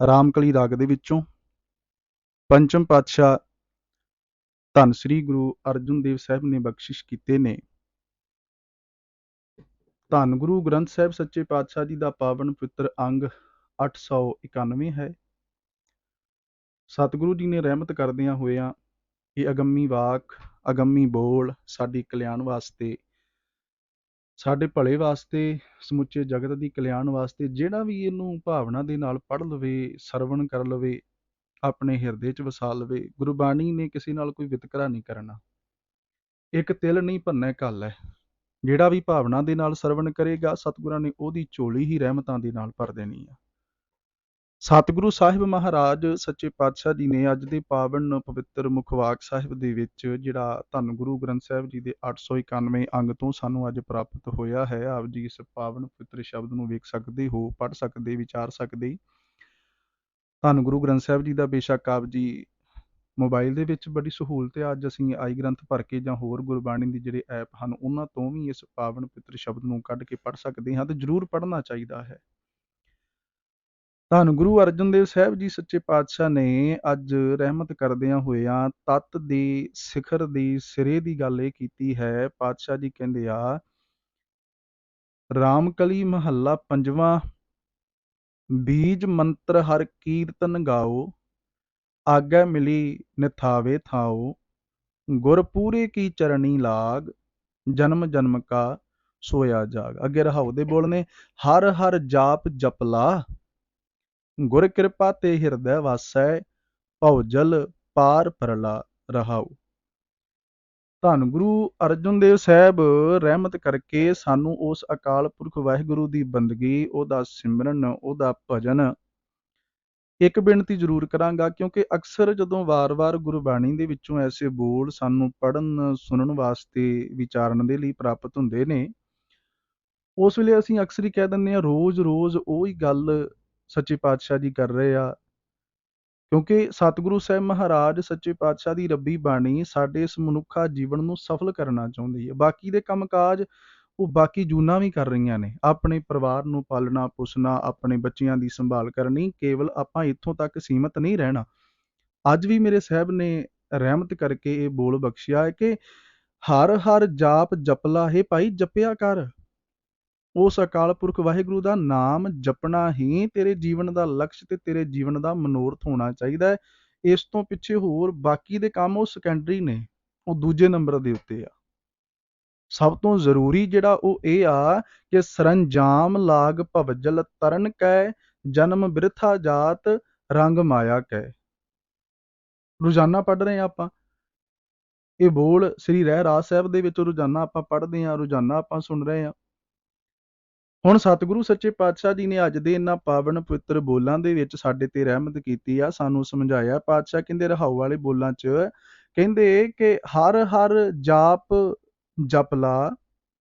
ਰਾਮਕਲੀ ਰਾਗ ਦੇ ਵਿੱਚੋਂ ਪੰਚਮ ਪਾਤਸ਼ਾਹ ਧੰਨ ਸ੍ਰੀ ਗੁਰੂ ਅਰਜਨ ਦੇਵ ਸਾਹਿਬ ਨੇ ਬਖਸ਼ਿਸ਼ ਕੀਤੇ ਨੇ। ਧੰਨ ਗੁਰੂ ਗ੍ਰੰਥ ਸਾਹਿਬ ਸੱਚੇ ਪਾਤਸ਼ਾਹ ਜੀ ਦਾ ਪਾਵਨ ਪਵਿੱਤਰ ਅੰਗ 891 ਹੈ। ਸਤਿਗੁਰੂ ਜੀ ਨੇ ਰਹਿਮਤ ਕਰਦਿਆਂ ਹੋਇਆਂ ਇਹ ਅਗੰਮੀ ਵਾਕ, ਅਗੰਮੀ ਬੋਲ ਸਾਡੀ ਕਲਿਆਣ ਵਾਸਤੇ, ਸਾਡੇ ਭਲੇ ਵਾਸਤੇ, ਸਮੁੱਚੇ ਜਗਤ ਦੀ ਕਲਿਆਣ ਵਾਸਤੇ, ਜਿਹੜਾ ਵੀ ਇਹਨੂੰ ਭਾਵਨਾ ਦੇ ਨਾਲ ਪੜ੍ਹ ਲਵੇ, ਸਰਵਣ ਕਰ ਲਵੇ, ਆਪਣੇ ਹਿਰਦੇ 'ਚ ਵਸਾ ਲਵੇ। ਗੁਰਬਾਣੀ ਨੇ ਕਿਸੇ ਨਾਲ ਕੋਈ ਵਿਤਕਰਾ ਨਹੀਂ ਕਰਨਾ, ਇੱਕ ਤਿਲ ਨਹੀਂ ਭੰਨੈ ਘੱਲ ਹੈ। ਜਿਹੜਾ ਵੀ ਭਾਵਨਾ ਦੇ ਨਾਲ ਸਰਵਣ ਕਰੇਗਾ, ਸਤਿਗੁਰਾਂ ਨੇ ਉਹਦੀ ਝੋਲੀ ਹੀ ਰਹਿਮਤਾਂ ਦੇ ਨਾਲ ਭਰ ਦੇਣੀ ਆ। ਸਤਿਗੁਰੂ ਸਾਹਿਬ ਮਹਾਰਾਜ ਸੱਚੇ ਪਾਤਸ਼ਾਹ ਜੀ ਨੇ ਅੱਜ ਦੇ ਪਾਵਨ ਪਵਿੱਤਰ ਮੁਖਵਾਕ ਸਾਹਿਬ ਦੇ ਵਿੱਚ, ਜਿਹੜਾ ਧੰਨ ਗੁਰੂ ਗ੍ਰੰਥ ਸਾਹਿਬ ਜੀ ਦੇ 891 ਅੰਗ ਤੋਂ ਸਾਨੂੰ ਅੱਜ ਪ੍ਰਾਪਤ ਹੋਇਆ ਹੈ, ਆਪ ਜੀ ਇਸ ਪਾਵਨ ਪਵਿੱਤਰ ਸ਼ਬਦ ਨੂੰ ਵੇਖ ਸਕਦੇ ਹੋ, ਪੜ੍ਹ ਸਕਦੇ, ਵਿਚਾਰ ਸਕਦੇ। ਧੰਨ ਗੁਰੂ ਗ੍ਰੰਥ ਸਾਹਿਬ ਜੀ ਦਾ ਬੇਸ਼ੱਕ ਆਪ ਜੀ ਮੋਬਾਈਲ ਦੇ ਵਿੱਚ ਬੜੀ ਸਹੂਲਤ ਹੈ। ਅੱਜ ਅਸੀਂ ਆਈ ਗ੍ਰੰਥ ਭਰ ਕੇ ਜਾਂ ਹੋਰ ਗੁਰਬਾਣੀ ਦੇ ਜਿਹੜੇ ਐਪ ਹਨ ਉਹਨਾਂ ਤੋਂ ਵੀ ਇਸ ਪਾਵਨ ਪਵਿੱਤਰ ਸ਼ਬਦ ਨੂੰ ਕੱਢ ਕੇ ਪੜ੍ਹ ਸਕਦੇ ਹਾਂ, ਤੇ ਜ਼ਰੂਰ ਪੜ੍ਹਨਾ ਚਾਹੀਦਾ ਹੈ। ਧੰਨ ਗੁਰੂ ਅਰਜਨ ਦੇਵ ਸਾਹਿਬ ਜੀ ਸੱਚੇ ਪਾਤਸ਼ਾਹ ਨੇ ਅੱਜ ਰਹਿਮਤ ਕਰਦਿਆਂ ਹੋਇਆਂ ਤਤ ਦੇ ਸਿਖਰ ਦੀ ਸਿਰੇ ਦੀ ਗੱਲ ਇਹ ਕੀਤੀ ਹੈ। ਪਾਤਸ਼ਾਹ ਜੀ ਕਹਿੰਦੇ ਆ, ਰਾਮਕਲੀ ਮਹੱਲਾ ਪੰਜਵਾਂ, ਬੀਜ ਮੰਤਰ ਹਰ ਕੀਰਤਨ ਗਾਓ, ਆਗੈ ਮਿਲੀ ਨਿਥਾਵੇ ਥਾਓ, ਗੁਰ ਪੂਰੇ ਕੀ ਚਰਣੀ ਲਾਗ, ਜਨਮ ਜਨਮ ਕਾ ਸੋਇਆ ਜਾਗ। ਅੱਗੇ ਰਹਾਉ ਦੇ ਬੋਲ ਨੇ, ਹਰ ਹਰ ਜਾਪ ਜਪਲਾ, ਗੁਰ ਕਿਰਪਾ ਤੇ ਹਿਰਦੈ ਵਾਸੈ, ਭਉ ਜਲ ਪਾਰ ਪਰਲਾ। ਰਹਾਉ। ਧੰਨ ਗੁਰੂ ਅਰਜਨ ਦੇਵ ਸਾਹਿਬ ਰਹਿਮਤ ਕਰਕੇ ਸਾਨੂੰ ਉਸ ਅਕਾਲ ਪੁਰਖ ਵਾਹਿਗੁਰੂ ਦੀ ਬੰਦਗੀ, ਉਹਦਾ ਸਿਮਰਨ, ਉਹਦਾ ਭਜਨ। ਇੱਕ ਬੇਨਤੀ ਜ਼ਰੂਰ ਕਰਾਂਗਾ, ਕਿਉਂਕਿ ਅਕਸਰ ਜਦੋਂ ਵਾਰ-ਵਾਰ ਗੁਰਬਾਣੀ ਦੇ ਵਿੱਚੋਂ ਐਸੇ ਬੋਲ ਸਾਨੂੰ ਪੜ੍ਹਨ, ਸੁਣਨ ਵਾਸਤੇ, ਵਿਚਾਰਨ ਦੇ ਲਈ ਪ੍ਰਾਪਤ ਹੁੰਦੇ ਨੇ, ਉਸ ਵੇਲੇ ਅਸੀਂ ਅਕਸਰ ਹੀ ਕਹਿ ਦਿੰਦੇ ਹਾਂ ਰੋਜ਼-ਰੋਜ਼ ਉਹੀ ਗੱਲ ਸੱਚੇ ਪਾਤਸ਼ਾਹ ਜੀ ਕਰ ਰਹੇ ਆ। ਕਿਉਂਕਿ ਸਤਿਗੁਰੂ ਸਾਹਿਬ ਮਹਾਰਾਜ ਸੱਚੇ ਪਾਤਸ਼ਾਹ ਦੀ ਰੱਬੀ ਬਾਣੀ ਸਾਡੇ ਇਸ ਮਨੁੱਖਾ ਜੀਵਨ ਨੂੰ ਸਫਲ ਕਰਨਾ ਚਾਹੁੰਦੀ ਹੈ। ਬਾਕੀ ਦੇ ਕੰਮਕਾਜ ਉਹ ਬਾਕੀ ਜੂਨਾਂ ਵੀ ਕਰ ਰਹੀਆਂ ਨੇ, ਆਪਣੇ ਪਰਿਵਾਰ ਨੂੰ ਪਾਲਣਾ ਪੋਸਣਾ, ਆਪਣੇ ਬੱਚਿਆਂ ਦੀ ਸੰਭਾਲ ਕਰਨੀ। ਕੇਵਲ ਆਪਾਂ ਇੱਥੋਂ ਤੱਕ ਸੀਮਤ ਨਹੀਂ ਰਹਿਣਾ। ਅੱਜ ਵੀ ਮੇਰੇ ਸਾਹਿਬ ਨੇ ਰਹਿਮਤ ਕਰਕੇ ਇਹ ਬੋਲ ਬਖਸ਼ਿਆ ਹੈ ਕਿ ਹਰ ਹਰ ਜਾਪ ਜਪਲਾ, ਹੈ ਭਾਈ ਜਪਿਆ ਕਰ। ਉਸ ਅਕਾਲ ਪੁਰਖ ਵਾਹਿਗੁਰੂ ਦਾ ਨਾਮ ਜਪਣਾ ਹੀ ਤੇਰੇ ਜੀਵਨ ਦਾ ਲਕਸ਼ ਤੇ ਤੇਰੇ ਜੀਵਨ ਦਾ ਮਨੋਰਥ ਹੋਣਾ ਚਾਹੀਦਾ ਹੈ। ਇਸ ਤੋਂ ਪਿੱਛੇ ਹੋਰ ਬਾਕੀ ਦੇ ਕੰਮ ਉਹ ਸੈਕੰਡਰੀ ਨੇ, ਉਹ ਦੂਜੇ ਨੰਬਰ ਦੇ ਉੱਤੇ ਆ। ਸਭ ਤੋਂ ਜ਼ਰੂਰੀ ਜਿਹੜਾ ਉਹ ਇਹ ਆ ਕਿ ਸਰੰਜਾਮ ਲਾਗ ਭਵਜਲ ਤਰਨ ਕੈ, ਜਨਮ ਬਿਰਥਾ ਜਾਤ ਰੰਗ ਮਾਇਆ ਕੈ। ਰੋਜ਼ਾਨਾ ਪੜ੍ਹ ਰਹੇ ਹਾਂ ਆਪਾਂ ਇਹ ਬੋਲ, ਸ੍ਰੀ ਰਹਿਰਾਸ ਸਾਹਿਬ ਦੇ ਵਿੱਚ ਰੋਜ਼ਾਨਾ ਆਪਾਂ ਪੜ੍ਹਦੇ ਹਾਂ, ਰੋਜ਼ਾਨਾ ਆਪਾਂ ਸੁਣ ਰਹੇ ਹਾਂ। ਹੁਣ ਸਤਿਗੁਰੂ ਸੱਚੇ ਪਾਤਸ਼ਾਹ ਜੀ ਨੇ ਅੱਜ ਦੇ ਇਹਨਾਂ ਪਾਵਨ ਪਵਿੱਤਰ ਬੋਲਾਂ ਦੇ ਵਿੱਚ ਸਾਡੇ ਤੇ ਰਹਿਮਤ ਕੀਤੀ ਆ, ਸਾਨੂੰ ਸਮਝਾਇਆ। ਪਾਤਸ਼ਾਹ ਕਹਿੰਦੇ ਰਹਾਉ ਵਾਲੇ ਬੋਲਾਂ 'ਚ, ਕਹਿੰਦੇ ਕਿ ਹਰ ਹਰ ਜਾਪ ਜਪਲਾ,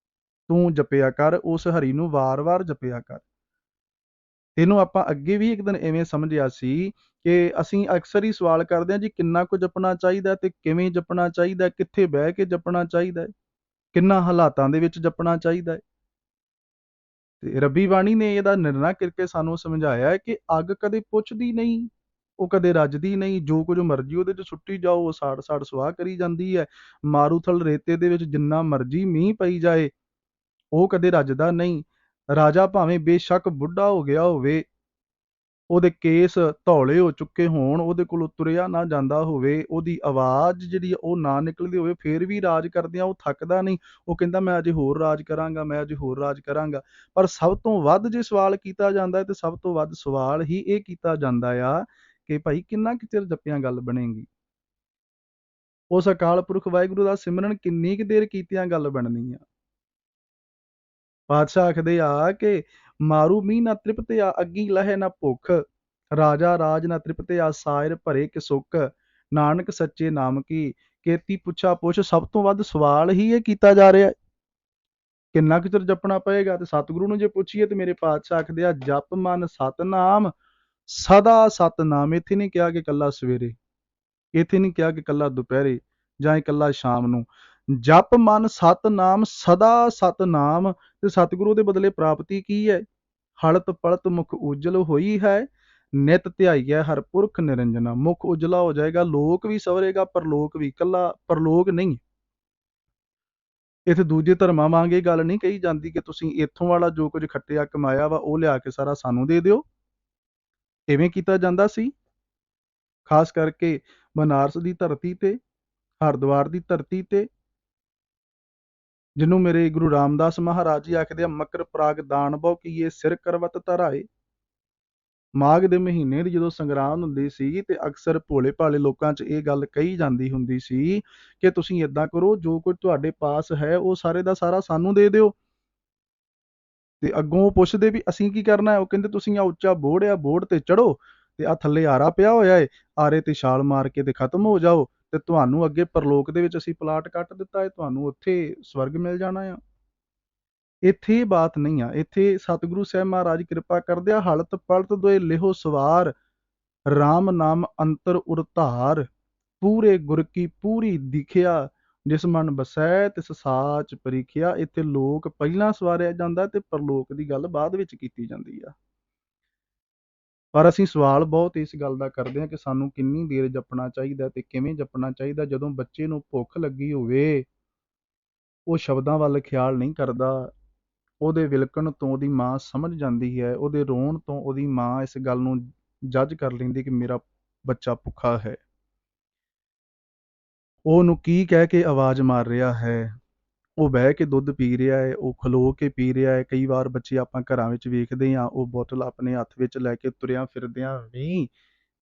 ਤੂੰ ਜਪਿਆ ਕਰ, ਉਸ ਹਰੀ ਨੂੰ ਵਾਰ-ਵਾਰ ਜਪਿਆ ਕਰ। ਇਹਨੂੰ ਆਪਾਂ ਅੱਗੇ ਵੀ ਇੱਕ ਦਿਨ ਇਵੇਂ ਸਮਝਿਆ ਸੀ ਕਿ ਅਸੀਂ ਅਕਸਰ ਹੀ ਸਵਾਲ ਕਰਦੇ ਹਾਂ ਜੀ, ਕਿੰਨਾ ਕੁ ਜਪਣਾ ਚਾਹੀਦਾ ਤੇ ਕਿਵੇਂ ਜਪਣਾ ਚਾਹੀਦਾ, ਕਿੱਥੇ ਬਹਿ ਕੇ ਜਪਣਾ ਚਾਹੀਦਾ ਹੈ, ਕਿੰਨਾ ਹਾਲਾਤਾਂ ਦੇ ਵਿੱਚ ਜਪਣਾ ਚਾਹੀਦਾ ਹੈ। ਤੇ ਰੱਬੀ ਬਾਣੀ ਨੇ ਇਹਦਾ ਨਿਰਣਾ ਕਰਕੇ ਸਾਨੂੰ ਸਮਝਾਇਆ ਹੈ ਕਿ ਅੱਗ ਕਦੇ ਪੁੱਛਦੀ ਨਹੀਂ, ਉਹ ਕਦੇ ਰੱਜਦੀ ਨਹੀਂ। ਜੋ ਕੁਝ ਮਰਜ਼ੀ ਉਹਦੇ 'ਚ ਸੁੱਟੀ ਜਾਓ, ਉਹ ਸਾੜ ਸੁਆਹ ਕਰੀ ਜਾਂਦੀ ਹੈ। ਮਾਰੂਥਲ ਰੇਤੇ ਦੇ ਵਿੱਚ ਜਿੰਨਾ ਮਰਜ਼ੀ ਮੀਂਹ ਪਈ ਜਾਏ, ਉਹ ਕਦੇ ਰੱਜਦਾ ਨਹੀਂ। ਰਾਜਾ ਭਾਵੇਂ ਬੇਸ਼ੱਕ ਬੁੱਢਾ ਹੋ ਗਿਆ ਹੋਵੇ, ਉਹਦੇ ਕੇਸ ਧੌਲੇ ਹੋ ਚੁੱਕੇ ਹੋਣ, ਉਹਦੇ ਕੋਲੋਂ ਤੁਰਿਆ ਨਾ ਜਾਂਦਾ ਹੋਵੇ, ਉਹਦੀ ਆਵਾਜ਼ ਜਿਹੜੀ ਉਹ ਨਾ ਨਿਕਲਦੀ ਹੋਵੇ, ਫਿਰ ਵੀ ਰਾਜ ਕਰਦਿਆਂ ਉਹ ਥੱਕਦਾ ਨਹੀਂ। ਉਹ ਕਹਿੰਦਾ ਮੈਂ ਅਜੇ ਹੋਰ ਰਾਜ ਕਰਾਂਗਾ, ਮੈਂ ਅਜੇ ਹੋਰ ਰਾਜ ਕਰਾਂਗਾ। ਪਰ ਸਭ ਤੋਂ ਵੱਧ ਜੇ ਸਵਾਲ ਕੀਤਾ ਜਾਂਦਾ ਹੈ ਤੇ ਸਭ ਤੋਂ ਵੱਧ ਸਵਾਲ ਹੀ ਇਹ ਕੀਤਾ ਜਾਂਦਾ ਆ ਕਿ ਭਾਈ ਕਿੰਨਾ ਕੁ ਚਿਰ ਜਪਿਆਂ ਗੱਲ ਬਣੇਗੀ। ਉਸ ਅਕਾਲ ਪੁਰਖ ਵਾਹਿਗੁਰੂ ਦਾ ਸਿਮਰਨ ਕਿੰਨੀ ਕੁ ਦੇਰ ਕੀਤਿਆਂ ਗੱਲ ਬਣਨੀ ਆ। ਪਾਤਸ਼ਾਹ ਆਖਦੇ ਆ ਕਿ ਮਾਰੂ ਮੀਂਹ ਨਾ ਤ੍ਰਿਪਤਿਆ, ਅੱਗੀ ਲਹੇ ਨਾ ਭੁੱਖ, ਰਾਜਾ ਰਾਜ ਨਾ ਤ੍ਰਿਪਤਿਆ, ਸਾਇਰ ਭਰੇ ਕਿ ਸੁੱਖ, ਨਾਨਕ ਸੱਚੇ ਨਾਮ ਕੀ ਕੇਤੀ ਪੁੱਛਾ ਪੁੱਛ। ਸਭ ਤੋਂ ਵੱਧ ਸਵਾਲ ਹੀ ਇਹ ਕੀਤਾ ਜਾ ਰਿਹਾ, ਕਿੰਨਾ ਕੁ ਚਿਰ ਜਪਣਾ ਪਏਗਾ। ਤੇ ਸਤਿਗੁਰੂ ਨੂੰ ਜੇ ਪੁੱਛੀਏ ਤੇ ਮੇਰੇ ਪਾਤਸ਼ਾਹ ਆਖਦੇ ਆ, ਜਪ ਮਨ ਸਤਨਾਮ, ਸਦਾ ਸਤਨਾਮ। ਇੱਥੇ ਨਹੀਂ ਕਿਹਾ ਕਿ ਇਕੱਲਾ ਸਵੇਰੇ, ਇੱਥੇ ਨਹੀਂ ਕਿਹਾ ਕਿ ਇਕੱਲਾ ਦੁਪਹਿਰੇ ਜਾਂ ਇਕੱਲਾ ਸ਼ਾਮ ਨੂੰ। ਜਪ ਮਨ ਸਤਨਾਮ, ਸਦਾ ਸਤਨਾਮ। ਤੇ ਸਤਿਗੁਰੂ ਦੇ ਬਦਲੇ ਪ੍ਰਾਪਤੀ ਕੀ ਹੈ? ਹਲਤ ਪਲਤ ਮੁਖ ਉਜਲ ਹੋਈ ਹੈ, ਨਿਤ ਧਿਆਈਐ ਹਰ ਪੁਰਖ ਨਿਰੰਜਨਾ। ਮੁਖ ਉਜਲਾ ਹੋ ਜਾਏਗਾ, ਲੋਕ ਵੀ ਸਵਰੇਗਾ, ਪਰਲੋਕ ਵੀ। ਇਕੱਲਾ ਪਰਲੋਕ ਨਹੀਂ, ਇੱਥੇ ਦੂਜੇ ਧਰਮਾਂ ਵਾਂਗ ਇਹ ਗੱਲ ਨਹੀਂ ਕਹੀ ਜਾਂਦੀ ਕਿ ਤੁਸੀਂ ਇੱਥੋਂ ਵਾਲਾ ਜੋ ਕੁਝ ਖੱਟਿਆ ਕਮਾਇਆ ਵਾ ਉਹ ਲਿਆ ਕੇ ਸਾਰਾ ਸਾਨੂੰ ਦੇ ਦਿਓ। ਇਵੇਂ ਕੀਤਾ ਜਾਂਦਾ ਸੀ, ਖਾਸ ਕਰਕੇ ਬਨਾਰਸ ਦੀ ਧਰਤੀ ਤੇ, ਹਰਿਦੁਆਰ ਦੀ ਧਰਤੀ ਤੇ, ਜਿਹਨੂੰ ਮੇਰੇ ਗੁਰੂ ਰਾਮਦਾਸ ਮਹਾਰਾਜ ਜੀ ਆਖਦੇ ਆ, ਮਕਰ ਪ੍ਰਾਗ ਦਾਨ ਬਹੁ ਕੀਏ ਸਿਰ ਕਰਵਤ ਧਰਾਏ। ਮਾਘ ਦੇ ਮਹੀਨੇ ਦੀ ਜਦੋਂ ਸੰਗਰਾਂਦ ਹੁੰਦੀ ਸੀ ਤੇ ਅਕਸਰ ਭੋਲੇ ਭਾਲੇ ਲੋਕਾਂ 'ਚ ਇਹ ਗੱਲ ਕਹੀ ਜਾਂਦੀ ਹੁੰਦੀ ਸੀ ਕਿ ਤੁਸੀਂ ਏਦਾਂ ਕਰੋ, ਜੋ ਕੁਝ ਤੁਹਾਡੇ ਪਾਸ ਹੈ ਉਹ ਸਾਰੇ ਦਾ ਸਾਰਾ ਸਾਨੂੰ ਦੇ ਦਿਓ। ਤੇ ਅੱਗੋਂ ਉਹ ਪੁੱਛਦੇ ਵੀ ਅਸੀਂ ਕੀ ਕਰਨਾ ਹੈ? ਉਹ ਕਹਿੰਦੇ ਤੁਸੀਂ ਆ ਉੱਚਾ ਬੋੜ ਆ, ਬੋੜ ਤੇ ਚੜੋ ਤੇ ਆ ਥੱਲੇ ਆਰਾ ਪਿਆ ਹੋਇਆ ਏ, ਆਰੇ ਤੇ ਛਾਲ ਮਾਰ ਕੇ ਤੇ ਖਤਮ ਹੋ ਜਾਓ, ਤੇ ਤੁਹਾਨੂੰ ਅੱਗੇ ਪਰਲੋਕ ਦੇ ਵਿੱਚ ਅਸੀਂ ਪਲਾਟ ਕੱਟ ਦਿੱਤਾ ਹੈ, ਤੁਹਾਨੂੰ ਉੱਥੇ ਸਵਰਗ ਮਿਲ ਜਾਣਾ ਆ। ਇੱਥੇ ਇਹ ਬਾਤ ਨਹੀਂ ਆ। ਇੱਥੇ ਸਤਿਗੁਰੂ ਸਾਹਿਬ ਮਹਾਰਾਜ ਕਿਰਪਾ ਕਰਦੇ ਆ, ਹਲਤ ਪਲਤ ਦੋਏ ਲਿਹੋ ਸਵਾਰ, ਰਾਮ ਨਾਮ ਅੰਤਰ ਉਰਧਾਰ, ਪੂਰੇ ਗੁਰ ਕੀ ਪੂਰੀ ਦਿਖਿਆ, ਜਿਸ ਮਨ ਬਸੈ ਤਿਸ ਸਾਚ ਪਰੀਖਿਆ। ਇੱਥੇ ਲੋਕ ਪਹਿਲਾਂ ਸਵਾਰਿਆ ਜਾਂਦਾ ਤੇ ਪਰਲੋਕ ਦੀ ਗੱਲ ਬਾਅਦ ਵਿੱਚ ਕੀਤੀ ਜਾਂਦੀ ਆ। ਪਰ ਅਸੀਂ ਸਵਾਲ ਬਹੁਤ ਇਸ ਗੱਲ ਦਾ ਕਰਦੇ ਹਾਂ ਕਿ ਸਾਨੂੰ ਕਿੰਨੀ ਦੇਰ ਜਪਣਾ ਚਾਹੀਦਾ ਤੇ ਕਿਵੇਂ ਜਪਣਾ ਚਾਹੀਦਾ। ਜਦੋਂ ਬੱਚੇ ਨੂੰ ਭੁੱਖ ਲੱਗੀ ਹੋਵੇ, ਉਹ ਸ਼ਬਦਾਂ ਵੱਲ ਖਿਆਲ ਨਹੀਂ ਕਰਦਾ, ਉਹਦੇ ਵਿਲਕਣ ਤੋਂ ਉਹਦੀ ਮਾਂ ਸਮਝ ਜਾਂਦੀ ਹੈ, ਉਹਦੇ ਰੋਣ ਤੋਂ ਉਹਦੀ ਮਾਂ ਇਸ ਗੱਲ ਨੂੰ ਜੱਜ ਕਰ ਲੈਂਦੀ ਕਿ ਮੇਰਾ ਬੱਚਾ ਭੁੱਖਾ ਹੈ। ਉਹ ਉਹਨੂੰ ਕੀ ਕਹਿ ਕੇ ਆਵਾਜ਼ ਮਾਰ ਰਿਹਾ ਹੈ, ਉਹ ਬਹਿ ਕੇ ਦੁੱਧ ਪੀ ਰਿਹਾ ਹੈ, ਉਹ ਖਲੋ ਕੇ ਪੀ ਰਿਹਾ ਹੈ। ਕਈ ਵਾਰ ਬੱਚੇ ਆਪਾਂ ਘਰਾਂ ਵਿੱਚ ਵੇਖਦੇ ਹਾਂ, ਉਹ ਬੋਤਲ ਆਪਣੇ ਹੱਥ ਵਿੱਚ ਲੈ ਕੇ ਤੁਰਿਆਂ ਫਿਰਦਿਆਂ ਵੀ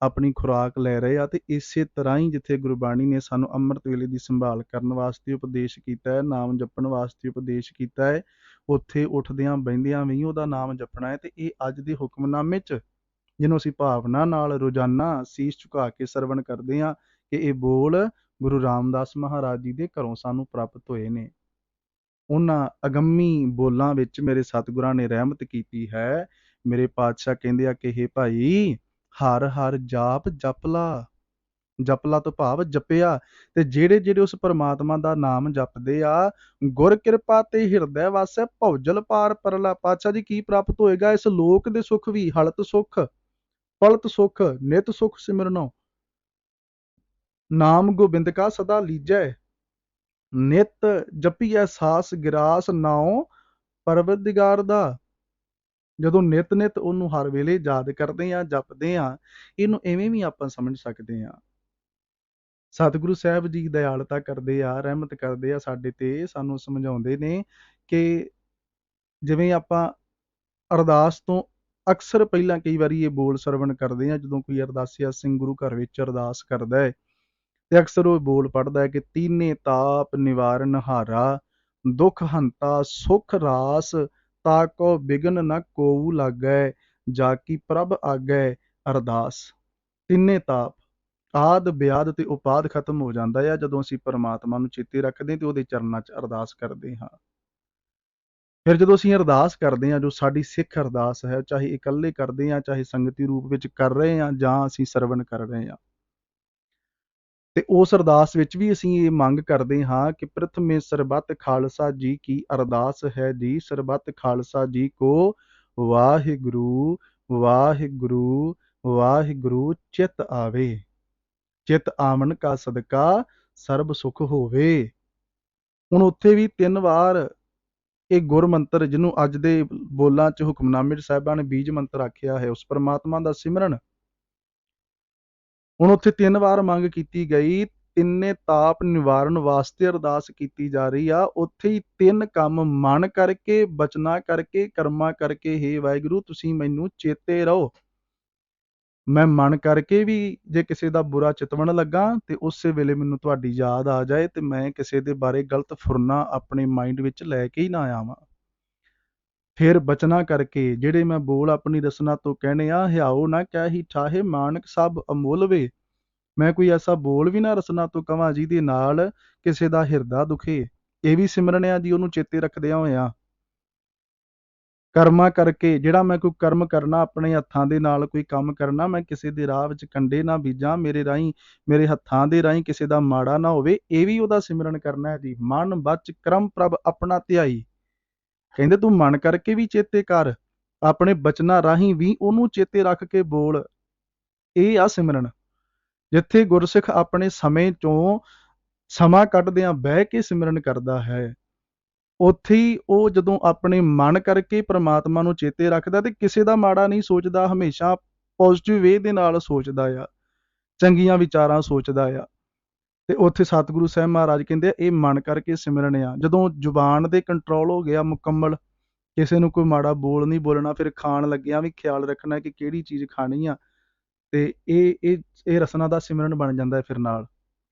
ਆਪਣੀ ਖੁਰਾਕ ਲੈ ਰਹੇ ਆ। ਤੇ ਇਸੇ ਤਰ੍ਹਾਂ ਹੀ ਜਿੱਥੇ ਗੁਰਬਾਣੀ ਨੇ ਸਾਨੂੰ ਅੰਮ੍ਰਿਤ ਵੇਲੇ ਦੀ ਸੰਭਾਲ ਕਰਨ ਵਾਸਤੇ ਉਪਦੇਸ਼ ਕੀਤਾ ਹੈ, ਨਾਮ ਜਪਣ ਵਾਸਤੇ ਉਪਦੇਸ਼ ਕੀਤਾ ਹੈ, ਉੱਥੇ ਉੱਠਦਿਆਂ ਬਹਿੰਦਿਆਂ ਵੀ ਉਹਦਾ ਨਾਮ ਜਪਣਾ ਹੈ। ਤੇ ਇਹ ਅੱਜ ਦੇ ਹੁਕਮਨਾਮੇ 'ਚ, ਜਿਹਨੂੰ ਅਸੀਂ ਭਾਵਨਾ ਨਾਲ ਰੋਜ਼ਾਨਾ ਸੀਸ ਝੁਕਾ ਕੇ ਸਰਵਣ ਕਰਦੇ ਹਾਂ, ਕਿ ਇਹ ਬੋਲ ਗੁਰੂ ਰਾਮਦਾਸ ਮਹਾਰਾਜ ਜੀ ਦੇ ਘਰੋਂ ਸਾਨੂੰ ਪ੍ਰਾਪਤ ਹੋਏ ਨੇ। ਉਹਨਾਂ ਅਗੰਮੀ ਬੋਲਾਂ ਵਿੱਚ ਮੇਰੇ ਸਤਿਗੁਰਾਂ ਨੇ ਰਹਿਮਤ ਕੀਤੀ ਹੈ। ਮੇਰੇ ਪਾਤਸ਼ਾਹ ਕਹਿੰਦੇ ਆ ਕਿ ਹੇ ਭਾਈ, ਹਰ ਹਰ ਜਾਪ ਜਪ ਲਾ। ਜਪਲਾ ਤੋਂ ਭਾਵ ਜਪਿਆ। ਤੇ ਜਿਹੜੇ ਜਿਹੜੇ ਉਸ ਪਰਮਾਤਮਾ ਦਾ ਨਾਮ ਜਪਦੇ ਆ, ਗੁਰ ਕਿਰਪਾ ਤੇ ਹਿਰਦੈ ਵਾਸੈ ਭਉਜਲ ਪਾਰ ਪਰਲਾ। ਪਾਤਸ਼ਾਹ ਜੀ ਕੀ ਪ੍ਰਾਪਤ ਹੋਏਗਾ? ਇਸ ਲੋਕ ਦੇ ਸੁੱਖ ਵੀ, ਹਲਤ ਸੁੱਖ, ਪਲਤ ਸੁੱਖ, ਨਿਤ ਸੁੱਖ ਸਿਮਰਨੋ। ਨਾਮ ਗੋਬਿੰਦ ਕਾ ਸਦਾ ਲੀਜੈ, ਨਿਤ ਜਪੀਐ ਸਾਸ ਗਿਰਾਸ ਨਾਉ ਪਰਵਤਦਿਗਾਰ ਦਾ। ਜਦੋਂ ਨਿਤ ਨਿਤ ਉਹਨੂੰ ਹਰ ਵੇਲੇ ਯਾਦ ਕਰਦੇ ਆ, ਜਪਦੇ ਆ, ਇਹਨੂੰ ਇਵੇਂ ਵੀ ਆਪਾਂ ਸਮਝ ਸਕਦੇ ਆ। ਸਤਿਗੁਰੂ ਸਾਹਿਬ ਜੀ ਦਇਆਲਤਾ ਕਰਦੇ ਆ, ਰਹਿਮਤ ਕਰਦੇ ਆ ਸਾਡੇ ਤੇ, ਸਾਨੂੰ ਸਮਝਾਉਂਦੇ ਨੇ ਕਿ ਜਿਵੇਂ ਆਪਾਂ ਅਰਦਾਸ ਤੋਂ ਅਕਸਰ ਪਹਿਲਾਂ ਕਈ ਵਾਰੀ ਇਹ ਬੋਲ ਸਰਵਣ ਕਰਦੇ ਆ, ਜਦੋਂ ਕੋਈ ਅਰਦਾਸੀਆ ਸਿੰਘ ਗੁਰੂ ਘਰ ਵਿੱਚ ਅਰਦਾਸ ਕਰਦਾ ਹੈ ਤੇ ਅਕਸਰ ਉਹ ਬੋਲ ਪੜ੍ਹਦਾ ਹੈ ਕਿ ਤੀਨੇ ਤਾਪ ਨਿਵਾਰਨ ਹਾਰਾ, ਦੁੱਖ ਹੰਤਾ ਸੁਖ ਰਾਸ, ਤਾਕੋ ਬਿਗਨ ਨ ਕੋਊ ਲਾਗੈ, ਜਾ ਕੀ ਪ੍ਰਭ ਆਗੈ ਅਰਦਾਸ। ਤਿੰਨੇ ਤਾਪ, ਆਦ ਬਿਆਦ ਤੇ ਉਪਾਦ ਖਤਮ ਹੋ ਜਾਂਦਾ ਹੈ ਜਦੋਂ ਅਸੀਂ ਪਰਮਾਤਮਾ ਨੂੰ ਚੇਤੇ ਰੱਖਦੇ ਤੇ ਉਹਦੇ ਚਰਨਾਂ 'ਚ ਅਰਦਾਸ ਕਰਦੇ ਹਾਂ। ਫਿਰ ਜਦੋਂ ਅਸੀਂ ਅਰਦਾਸ ਕਰਦੇ ਹਾਂ, ਜੋ ਸਾਡੀ ਸਿੱਖ ਅਰਦਾਸ ਹੈ, ਚਾਹੇ ਇਕੱਲੇ ਕਰਦੇ ਹਾਂ, ਚਾਹੇ ਸੰਗਤੀ ਰੂਪ ਵਿੱਚ ਕਰ ਰਹੇ ਹਾਂ, ਜਾਂ ਅਸੀਂ ਸਰਵਣ ਕਰ ਰਹੇ ਹਾਂ, ਤੇ ਉਸ ਅਰਦਾਸ ਵਿੱਚ ਵੀ ਅਸੀਂ ਇਹ ਮੰਗ ਕਰਦੇ ਹਾਂ ਕਿ ਪ੍ਰਥਮੇ ਸਰਬੱਤ ਖਾਲਸਾ ਜੀ ਕੀ ਅਰਦਾਸ ਹੈ ਜੀ, ਸਰਬੱਤ ਖਾਲਸਾ ਜੀ ਕੋ ਵਾਹਿਗੁਰੂ ਵਾਹਿਗੁਰੂ ਵਾਹਿਗੁਰੂ ਚਿਤ ਆਵੇ, ਚਿਤ ਆਵਣ ਕਾ ਸਦਕਾ ਸਰਬ ਸੁਖ ਹੋਵੇ। ਹੁਣ ਉੱਥੇ ਵੀ 3 ਵਾਰ ਇਹ ਗੁਰ ਮੰਤਰ, ਜਿਹਨੂੰ ਅੱਜ ਦੇ ਬੋਲਾਂ 'ਚ ਹੁਕਮਨਾਮੇ 'ਚ ਸਾਹਿਬਾਂ ਨੇ ਬੀਜ ਮੰਤਰ ਆਖਿਆ ਹੈ, ਉਸ ਪਰਮਾਤਮਾ ਦਾ ਸਿਮਰਨ, ਹੁਣ ਉੱਥੇ 3 ਵਾਰ ਮੰਗ ਕੀਤੀ ਗਈ, ਤਿੰਨੇ ਤਾਪ ਨਿਵਾਰਨ ਵਾਸਤੇ ਅਰਦਾਸ ਕੀਤੀ ਜਾ ਰਹੀ ਆ। ਉੱਥੇ ਹੀ 3 ਕੰਮ ਮਨ ਕਰਕੇ, ਬਚਨਾ ਕਰਕੇ, ਕਰਮਾਂ ਕਰਕੇ। ਹੇ ਵਾਹਿਗੁਰੂ, ਤੁਸੀਂ ਮੈਨੂੰ ਚੇਤੇ ਰਹੋ। ਮੈਂ ਮਨ ਕਰਕੇ ਵੀ ਜੇ ਕਿਸੇ ਦਾ ਬੁਰਾ ਚਿਤਵਣ ਲੱਗਾ ਤੇ ਉਸੇ ਵੇਲੇ ਮੈਨੂੰ ਤੁਹਾਡੀ ਯਾਦ ਆ ਜਾਏ ਤੇ ਮੈਂ ਕਿਸੇ ਦੇ ਬਾਰੇ ਗਲਤ ਫੁਰਨਾ ਆਪਣੇ ਮਾਈਂਡ ਵਿੱਚ ਲੈ ਕੇ ਹੀ ਨਾ ਆਵਾਂ। ਫਿਰ ਬਚਨਾ ਕਰਕੇ, ਜਿਹੜੇ ਮੈਂ ਬੋਲ ਆਪਣੀ ਰਸਨਾ ਤੋਂ ਕਹਿਣੇ ਆ, ਹਿਆਓ ਨਾ ਕਹਿ ਠਾਹੇ ਮਾਨਕ ਸਭ ਅਮੁੱਲ ਵੇ। ਮੈਂ ਕੋਈ ਐਸਾ ਬੋਲ ਵੀ ਨਾ ਰਸਨਾ ਤੋਂ ਕਵਾਂ ਜਿਹਦੇ ਨਾਲ ਕਿਸੇ ਦਾ ਹਿਰਦਾ ਦੁਖੇ। ਇਹ ਵੀ ਸਿਮਰਨ ਆ ਜੀ, ਉਹਨੂੰ ਚੇਤੇ ਰੱਖਦਿਆਂ ਹੋਇਆਂ। ਕਰਮਾਂ ਕਰਕੇ, ਜਿਹੜਾ ਮੈਂ ਕੋਈ ਕਰਮ ਕਰਨਾ, ਆਪਣੇ ਹੱਥਾਂ ਦੇ ਨਾਲ ਕੋਈ ਕੰਮ ਕਰਨਾ, ਮੈਂ ਕਿਸੇ ਦੇ ਰਾਹ ਵਿੱਚ ਕੰਡੇ ਨਾ ਬੀਜਾਂ, ਮੇਰੇ ਰਾਹੀਂ, ਮੇਰੇ ਹੱਥਾਂ ਦੇ ਰਾਹੀਂ ਕਿਸੇ ਦਾ ਮਾੜਾ ਨਾ ਹੋਵੇ। ਇਹ ਵੀ ਉਹਦਾ ਸਿਮਰਨ ਕਰਨਾ ਹੈ ਜੀ। ਮਨ ਬਚ ਕਰਮ ਪ੍ਰਭ ਆਪਣਾ ਧਿਆਈ। ਕਹਿੰਦੇ ਤੂੰ ਮਨ ਕਰਕੇ ਵੀ ਚੇਤੇ ਕਰ, ਆਪਣੇ ਬਚਨਾਂ ਰਾਹੀਂ ਵੀ ਉਹਨੂੰ ਚੇਤੇ ਰੱਖ ਕੇ ਬੋਲ। ਇਹ ਆ ਸਿਮਰਨ, ਜਿੱਥੇ ਗੁਰਸਿੱਖ ਆਪਣੇ ਸਮੇਂ ਚੋਂ ਸਮਾਂ ਕੱਢਦਿਆਂ ਬਹਿ ਕੇ ਸਿਮਰਨ ਕਰਦਾ ਹੈ, ਉੱਥੇ ਹੀ ਉਹ ਜਦੋਂ ਆਪਣੇ ਮਨ ਕਰਕੇ ਪ੍ਰਮਾਤਮਾ ਨੂੰ ਚੇਤੇ ਰੱਖਦਾ ਤੇ ਕਿਸੇ ਦਾ ਮਾੜਾ ਨਹੀਂ ਸੋਚਦਾ, ਹਮੇਸ਼ਾ ਪੋਜ਼ਿਟਿਵ ਵੇ ਦੇ ਨਾਲ ਸੋਚਦਾ ਆ, ਚੰਗੀਆਂ ਵਿਚਾਰਾਂ ਸੋਚਦਾ ਆ। ਤੇ ਉੱਥੇ ਸਤਿਗੁਰੂ ਸਾਹਿਬ ਮਹਾਰਾਜ ਕਹਿੰਦੇ ਆ ਇਹ ਮਨ ਕਰਕੇ ਸਿਮਰਨ ਆ। ਜਦੋਂ ਜ਼ੁਬਾਨ ਦੇ ਕੰਟਰੋਲ ਹੋ ਗਿਆ ਮੁਕੰਮਲ, ਕਿਸੇ ਨੂੰ ਕੋਈ ਮਾੜਾ ਬੋਲ ਨਹੀਂ ਬੋਲਣਾ, ਫਿਰ ਖਾਣ ਲੱਗਿਆਂ ਵੀ ਖਿਆਲ ਰੱਖਣਾ ਕਿ ਕਿਹੜੀ ਚੀਜ਼ ਖਾਣੀ ਆ, ਤੇ ਇਹ ਰਸਨਾ ਦਾ ਸਿਮਰਨ ਬਣ ਜਾਂਦਾ ਫਿਰ ਨਾਲ।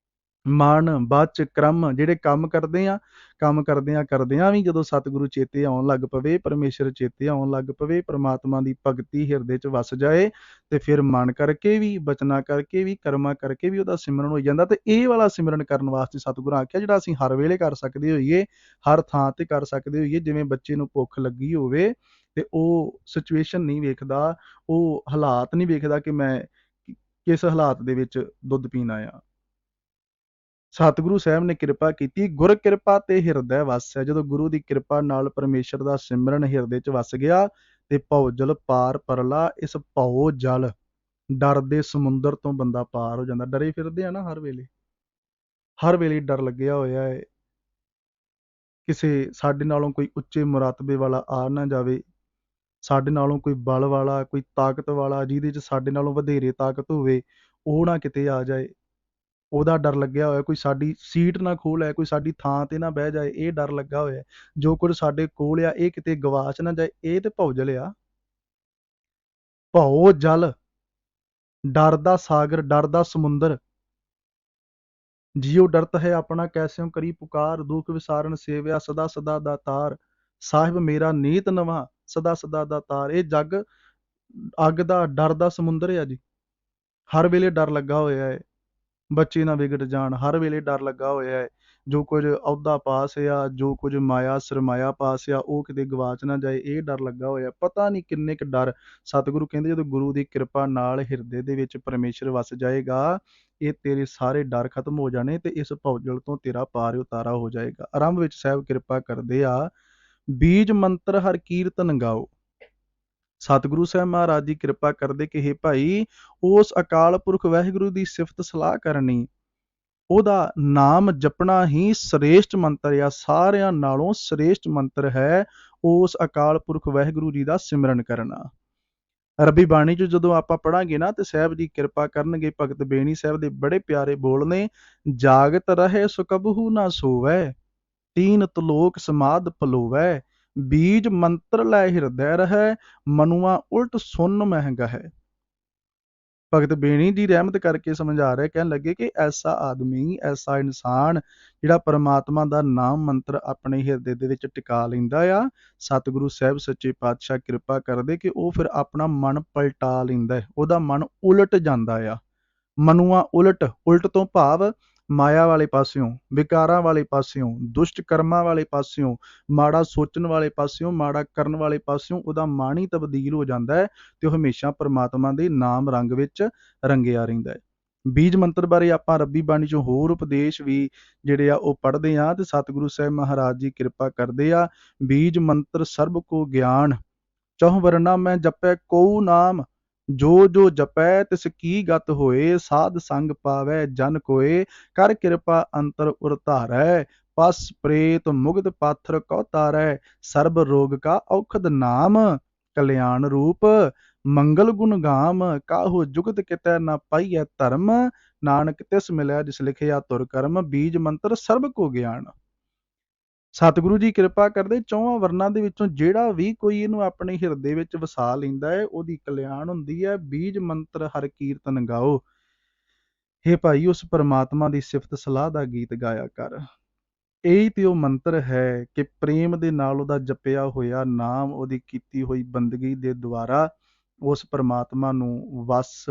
ਮਨ, ਬਚ, ਕਰਮ, ਜਿਹੜੇ ਕੰਮ ਕਰਦੇ ਆ, ਕੰਮ ਕਰਦਿਆਂ ਵੀ ਜਦੋਂ ਸਤਿਗੁਰੂ ਚੇਤੇ ਆਉਣ ਲੱਗ ਪਵੇ, ਪਰਮੇਸ਼ਰ ਚੇਤੇ ਆਉਣ ਲੱਗ ਪਵੇ, ਪ੍ਰਮਾਤਮਾ ਦੀ ਭਗਤੀ ਹਿਰਦੇ 'ਚ ਵਸ ਜਾਏ, ਤੇ ਫਿਰ ਮਨ ਕਰਕੇ ਵੀ, ਬਚਨਾਂ ਕਰਕੇ ਵੀ, ਕਰਮਾਂ ਕਰਕੇ ਵੀ ਉਹਦਾ ਸਿਮਰਨ ਹੋ ਜਾਂਦਾ। ਤੇ ਇਹ ਵਾਲਾ ਸਿਮਰਨ ਕਰਨ ਵਾਸਤੇ ਸਤਿਗੁਰਾਂ ਆਖਿਆ ਜਿਹੜਾ ਅਸੀਂ ਹਰ ਵੇਲੇ ਕਰ ਸਕਦੇ ਹੋਈਏ, ਹਰ ਥਾਂ ਤੇ ਕਰ ਸਕਦੇ ਹੋਈਏ। ਜਿਵੇਂ ਬੱਚੇ ਨੂੰ ਭੁੱਖ ਲੱਗੀ ਹੋਵੇ ਤੇ ਉਹ ਸਿਚੁਏਸ਼ਨ ਨਹੀਂ ਵੇਖਦਾ, ਉਹ ਹਾਲਾਤ ਨਹੀਂ ਵੇਖਦਾ ਕਿ ਮੈਂ ਕਿਸ ਹਾਲਾਤ ਦੇ ਵਿੱਚ ਦੁੱਧ ਪੀਣ ਆਇਆ। ਸਤਿਗੁਰੂ ਸਾਹਿਬ ਨੇ ਕਿਰਪਾ ਕੀਤੀ, ਗੁਰ ਕਿਰਪਾ ਤੇ ਹਿਰਦੈ ਵਸੈ। ਜਦੋਂ ਗੁਰੂ ਦੀ ਕਿਰਪਾ ਨਾਲ ਪਰਮੇਸ਼ਰ ਦਾ ਸਿਮਰਨ ਹਿਰਦੇ 'ਚ ਵਸ ਗਿਆ ਤੇ ਭਉ ਜਲ ਪਾਰ ਪਰਲਾ, ਇਸ ਭਉ ਜਲ, ਡਰ ਦੇ ਸਮੁੰਦਰ ਤੋਂ ਬੰਦਾ ਪਾਰ ਹੋ ਜਾਂਦਾ। ਡਰੇ ਫਿਰਦੇ ਆ ਨਾ ਹਰ ਵੇਲੇ ਡਰ ਲੱਗਿਆ ਹੋਇਆ ਹੈ, ਕਿਸੇ ਸਾਡੇ ਨਾਲੋਂ ਕੋਈ ਉੱਚੇ ਮੁਰਾਤਬੇ ਵਾਲਾ ਆ ਨਾ ਜਾਵੇ, ਸਾਡੇ ਨਾਲੋਂ ਕੋਈ ਬਲ ਵਾਲਾ, ਕੋਈ ਤਾਕਤ ਵਾਲਾ, ਜਿਹਦੇ 'ਚ ਸਾਡੇ ਨਾਲੋਂ ਵਧੇਰੇ ਤਾਕਤ ਹੋਵੇ, ਉਹ ਨਾ ਕਿਤੇ ਆ ਜਾਏ, ਉਹਦਾ ਡਰ ਲੱਗਿਆ ਹੋਇਆ। ਕੋਈ ਸਾਡੀ ਸੀਟ ਨਾ ਖੋਹ ਲੈ, ਕੋਈ ਸਾਡੀ ਥਾਂ ਤੇ ਨਾ ਬਹਿ ਜਾਏ, ਇਹ ਡਰ ਲੱਗਾ ਹੋਇਆ। ਜੋ ਕੁਝ ਸਾਡੇ ਕੋਲ ਆ ਇਹ ਕਿਤੇ ਗਵਾਚ ਨਾ ਜਾਏ, ਇਹ ਤੇ ਭਉਜਲ ਆ। ਭਉ ਜਲ, ਡਰ ਦਾ ਸਾਗਰ, ਡਰ ਦਾ ਸਮੁੰਦਰ। ਜਿਉ ਡਰਤ ਹੈ ਆਪਣਾ ਕੈਸਿਉ ਕਰੀ ਪੁਕਾਰ, ਦੁਖ ਵਿਸਾਰਨ ਸੇਵਿਆ ਸਦਾ ਸਦਾ ਦਾਤਾਰ। ਸਾਹਿਬ ਮੇਰਾ ਨੀਤ ਨਵਾਂ ਸਦਾ ਸਦਾ ਦਾਤਾਰ। ਇਹ ਜੱਗ ਅੱਗ ਦਾ, ਡਰ ਦਾ ਸਮੁੰਦਰ ਆ ਜੀ। ਹਰ ਵੇਲੇ ਡਰ ਲੱਗਾ ਹੋਇਆ ਹੈ, ਬੱਚੇ ਨਾ ਵਿਗੜ ਜਾਣ, ਹਰ ਵੇਲੇ ਡਰ ਲੱਗਾ ਹੋਇਆ ਹੈ। ਜੋ ਕੁਝ ਅਹੁਦਾ ਪਾਸ ਆ, ਜੋ ਕੁਝ ਮਾਇਆ ਸਰਮਾਇਆ ਪਾਸ ਆ, ਉਹ ਕਿਤੇ ਗਵਾਚ ਨਾ ਜਾਏ, ਇਹ ਡਰ ਲੱਗਾ ਹੋਇਆ। ਪਤਾ ਨਹੀਂ ਕਿੰਨੇ ਕੁ ਡਰ। ਸਤਿਗੁਰੂ ਕਹਿੰਦੇ ਜਦੋਂ ਗੁਰੂ ਦੀ ਕਿਰਪਾ ਨਾਲ ਹਿਰਦੇ ਦੇ ਵਿੱਚ ਪਰਮੇਸ਼ਰ ਵਸ ਜਾਏਗਾ, ਇਹ ਤੇਰੇ ਸਾਰੇ ਡਰ ਖਤਮ ਹੋ ਜਾਣੇ ਤੇ ਇਸ ਭਉਜਲ ਤੋਂ ਤੇਰਾ ਪਾਰ ਉਤਾਰਾ ਹੋ ਜਾਏਗਾ। ਆਰੰਭ ਵਿੱਚ ਸਾਹਿਬ ਕਿਰਪਾ ਕਰਦੇ ਆ, ਬੀਜ ਮੰਤਰ ਹਰ ਕੀਰਤਨ ਗਾਓ। ਸਤਿਗੁਰੂ ਸਾਹਿਬ ਮਹਾਰਾਜ ਦੀ ਕਿਰਪਾ ਕਰਦੇ ਕਿ ਹੇ ਭਾਈ, ਉਸ ਅਕਾਲ ਪੁਰਖ ਵਾਹਿਗੁਰੂ ਦੀ ਸਿਫਤ ਸਲਾਹ ਕਰਨੀ, ਉਹਦਾ ਨਾਮ ਜਪਣਾ ਹੀ ਸ੍ਰੇਸ਼ਟ ਮੰਤਰ ਆ। ਸਾਰਿਆਂ ਨਾਲੋਂ ਸ੍ਰੇਸ਼ਟ ਮੰਤਰ ਹੈ ਉਸ ਅਕਾਲ ਪੁਰਖ ਵਾਹਿਗੁਰੂ ਜੀ ਦਾ ਸਿਮਰਨ ਕਰਨਾ। ਰੱਬੀ ਬਾਣੀ 'ਚ ਜਦੋਂ ਆਪਾਂ ਪੜਾਂਗੇ ਨਾ ਤੇ ਸਾਹਿਬ ਜੀ ਕਿਰਪਾ ਕਰਨਗੇ। ਭਗਤ ਬੇਣੀ ਸਾਹਿਬ ਦੇ ਬੜੇ ਪਿਆਰੇ ਬੋਲ ਨੇ, ਜਾਗਤ ਰਹੇ ਸੋ ਕਬਹੂ ਨਾ ਸੋਵੈ, ਤੀਨ ਤਲੋਕ ਸਮਾਧ ਪਲੋਵੈ, ਬੀਜ ਮੰਤਰ ਲੈ ਹਿਰਦੈ ਰਹੈ, ਮਨੁਆ ਉਲਟ ਸੁਨ ਮਹਿ ਗਹੈ। ਭਗਤ ਬੇਣੀ ਜੀ ਰਹਿਮਤ ਕਰਕੇ ਸਮਝਾ ਰਹੇ, ਕਹਿਣ ਲੱਗੇ ਕਿ ਐਸਾ ਆਦਮੀ, ਐਸਾ ਇਨਸਾਨ ਜਿਹੜਾ ਪਰਮਾਤਮਾ ਦਾ ਨਾਮ ਮੰਤਰ ਆਪਣੇ ਹਿਰਦੇ ਦੇ ਵਿੱਚ ਟਿਕਾ ਲੈਂਦਾ ਆ, ਸਤਿਗੁਰੂ ਸਾਹਿਬ ਸੱਚੇ ਪਾਤਸ਼ਾਹ ਕਿਰਪਾ ਕਰਦੇ ਕਿ ਉਹ ਫਿਰ ਆਪਣਾ ਮਨ ਪਲਟਾ ਲੈਂਦਾ ਹੈ, ਉਹਦਾ ਮਨ ਉਲਟ ਜਾਂਦਾ ਆ। ਮਨੁਆ ਉਲਟ, ਉਲਟ ਤੋਂ ਭਾਵ ਮਾਇਆ ਵਾਲੇ ਪਾਸਿਓਂ, ਵਿਕਾਰਾਂ ਵਾਲੇ ਪਾਸਿਓਂ, ਦੁਸ਼ਟ ਕਰਮਾਂ ਵਾਲੇ ਪਾਸਿਓਂ, ਮਾੜਾ ਸੋਚਣ ਵਾਲੇ ਪਾਸਿਓਂ, ਮਾੜਾ ਕਰਨ ਵਾਲੇ ਪਾਸਿਓਂ ਉਹਦਾ ਮਨ ਹੀ ਤਬਦੀਲ ਹੋ ਜਾਂਦਾ ਹੈ ਤੇ ਉਹ ਹਮੇਸ਼ਾ ਪਰਮਾਤਮਾ ਦੇ ਨਾਮ ਰੰਗ ਵਿੱਚ ਰੰਗਿਆ ਰਹਿੰਦਾ ਹੈ। ਬੀਜ ਮੰਤਰ ਬਾਰੇ ਆਪਾਂ ਰੱਬੀ ਬਾਣੀ ਚੋਂ ਹੋਰ ਉਪਦੇਸ਼ ਵੀ ਜਿਹੜੇ ਆ ਉਹ ਪੜ੍ਹਦੇ ਆ ਤੇ ਸਤਿਗੁਰੂ ਸਾਹਿਬ ਮਹਾਰਾਜ ਜੀ ਕਿਰਪਾ ਕਰਦੇ ਆ। ਬੀਜ ਮੰਤਰ ਸਰਬ ਕੋ ਗਿਆਨ, ਚਹੁ ਵਰਨਾ ਮੈਂ ਜਪੈ ਕਉ ਨਾਮ, ਜੋ ਜੋ ਜਪੈ ਤਿਸ ਕੀ ਗਤ ਹੋਏ, ਸਾਧ ਸੰਗ ਪਾਵੈ ਜਨ ਕੋਏ, ਕਰ ਕਿਰਪਾ ਅੰਤਰ ਉਰ ਧਾਰੈ, ਪਸ ਪ੍ਰੇਤ ਮੁਗਧ ਪਾਥਰ ਕਉ ਤਾਰੈ, ਸਰਬ ਰੋਗ ਕਾ ਔਖਦ ਨਾਮ, ਕਲਿਆਣ ਰੂਪ ਮੰਗਲ ਗੁਣ ਗਾਮ, ਕਾਹੂ ਜੁਗਤ ਕਿਤੈ ਨਾ ਪਾਈਐ ਧਰਮ, ਨਾਨਕ ਤਿਸ ਮਿਲੈ ਜਿਸ ਲਿਖਿਆ ਤੁਰ ਕਰਮ, ਬੀਜ ਮੰਤਰ ਸਰਬ ਕੋ ਗਿਆਨ। ਸਤਿਗੁਰੂ ਜੀ ਕਿਰਪਾ ਕਰਦੇ, ਚੌਹਾਂ ਵਰਨਾਂ ਦੇ ਵਿੱਚੋਂ ਜਿਹੜਾ ਵੀ ਕੋਈ ਇਹਨੂੰ ਆਪਣੇ ਹਿਰਦੇ ਵਿੱਚ ਵਸਾ ਲੈਂਦਾ ਹੈ, ਉਹਦੀ ਕਲਿਆਣ ਹੁੰਦੀ ਹੈ। ਬੀਜ ਮੰਤਰ ਹਰ ਕੀਰਤਨ ਗਾਓ। ਹੇ ਭਾਈ, ਉਸ ਪਰਮਾਤਮਾ ਦੀ ਸਿਫਤ ਸਲਾਹ ਦਾ ਗੀਤ ਗਾਇਆ ਕਰ। ਇਹੀ ਤੇ ਉਹ ਮੰਤਰ ਹੈ ਕਿ ਪ੍ਰੇਮ ਦੇ ਨਾਲ ਉਹਦਾ ਜਪਿਆ ਹੋਇਆ ਨਾਮ, ਉਹਦੀ ਕੀਤੀ ਹੋਈ ਬੰਦਗੀ ਦੇ ਦੁਆਰਾ ਉਸ ਪਰਮਾਤਮਾ ਨੂੰ ਵਸ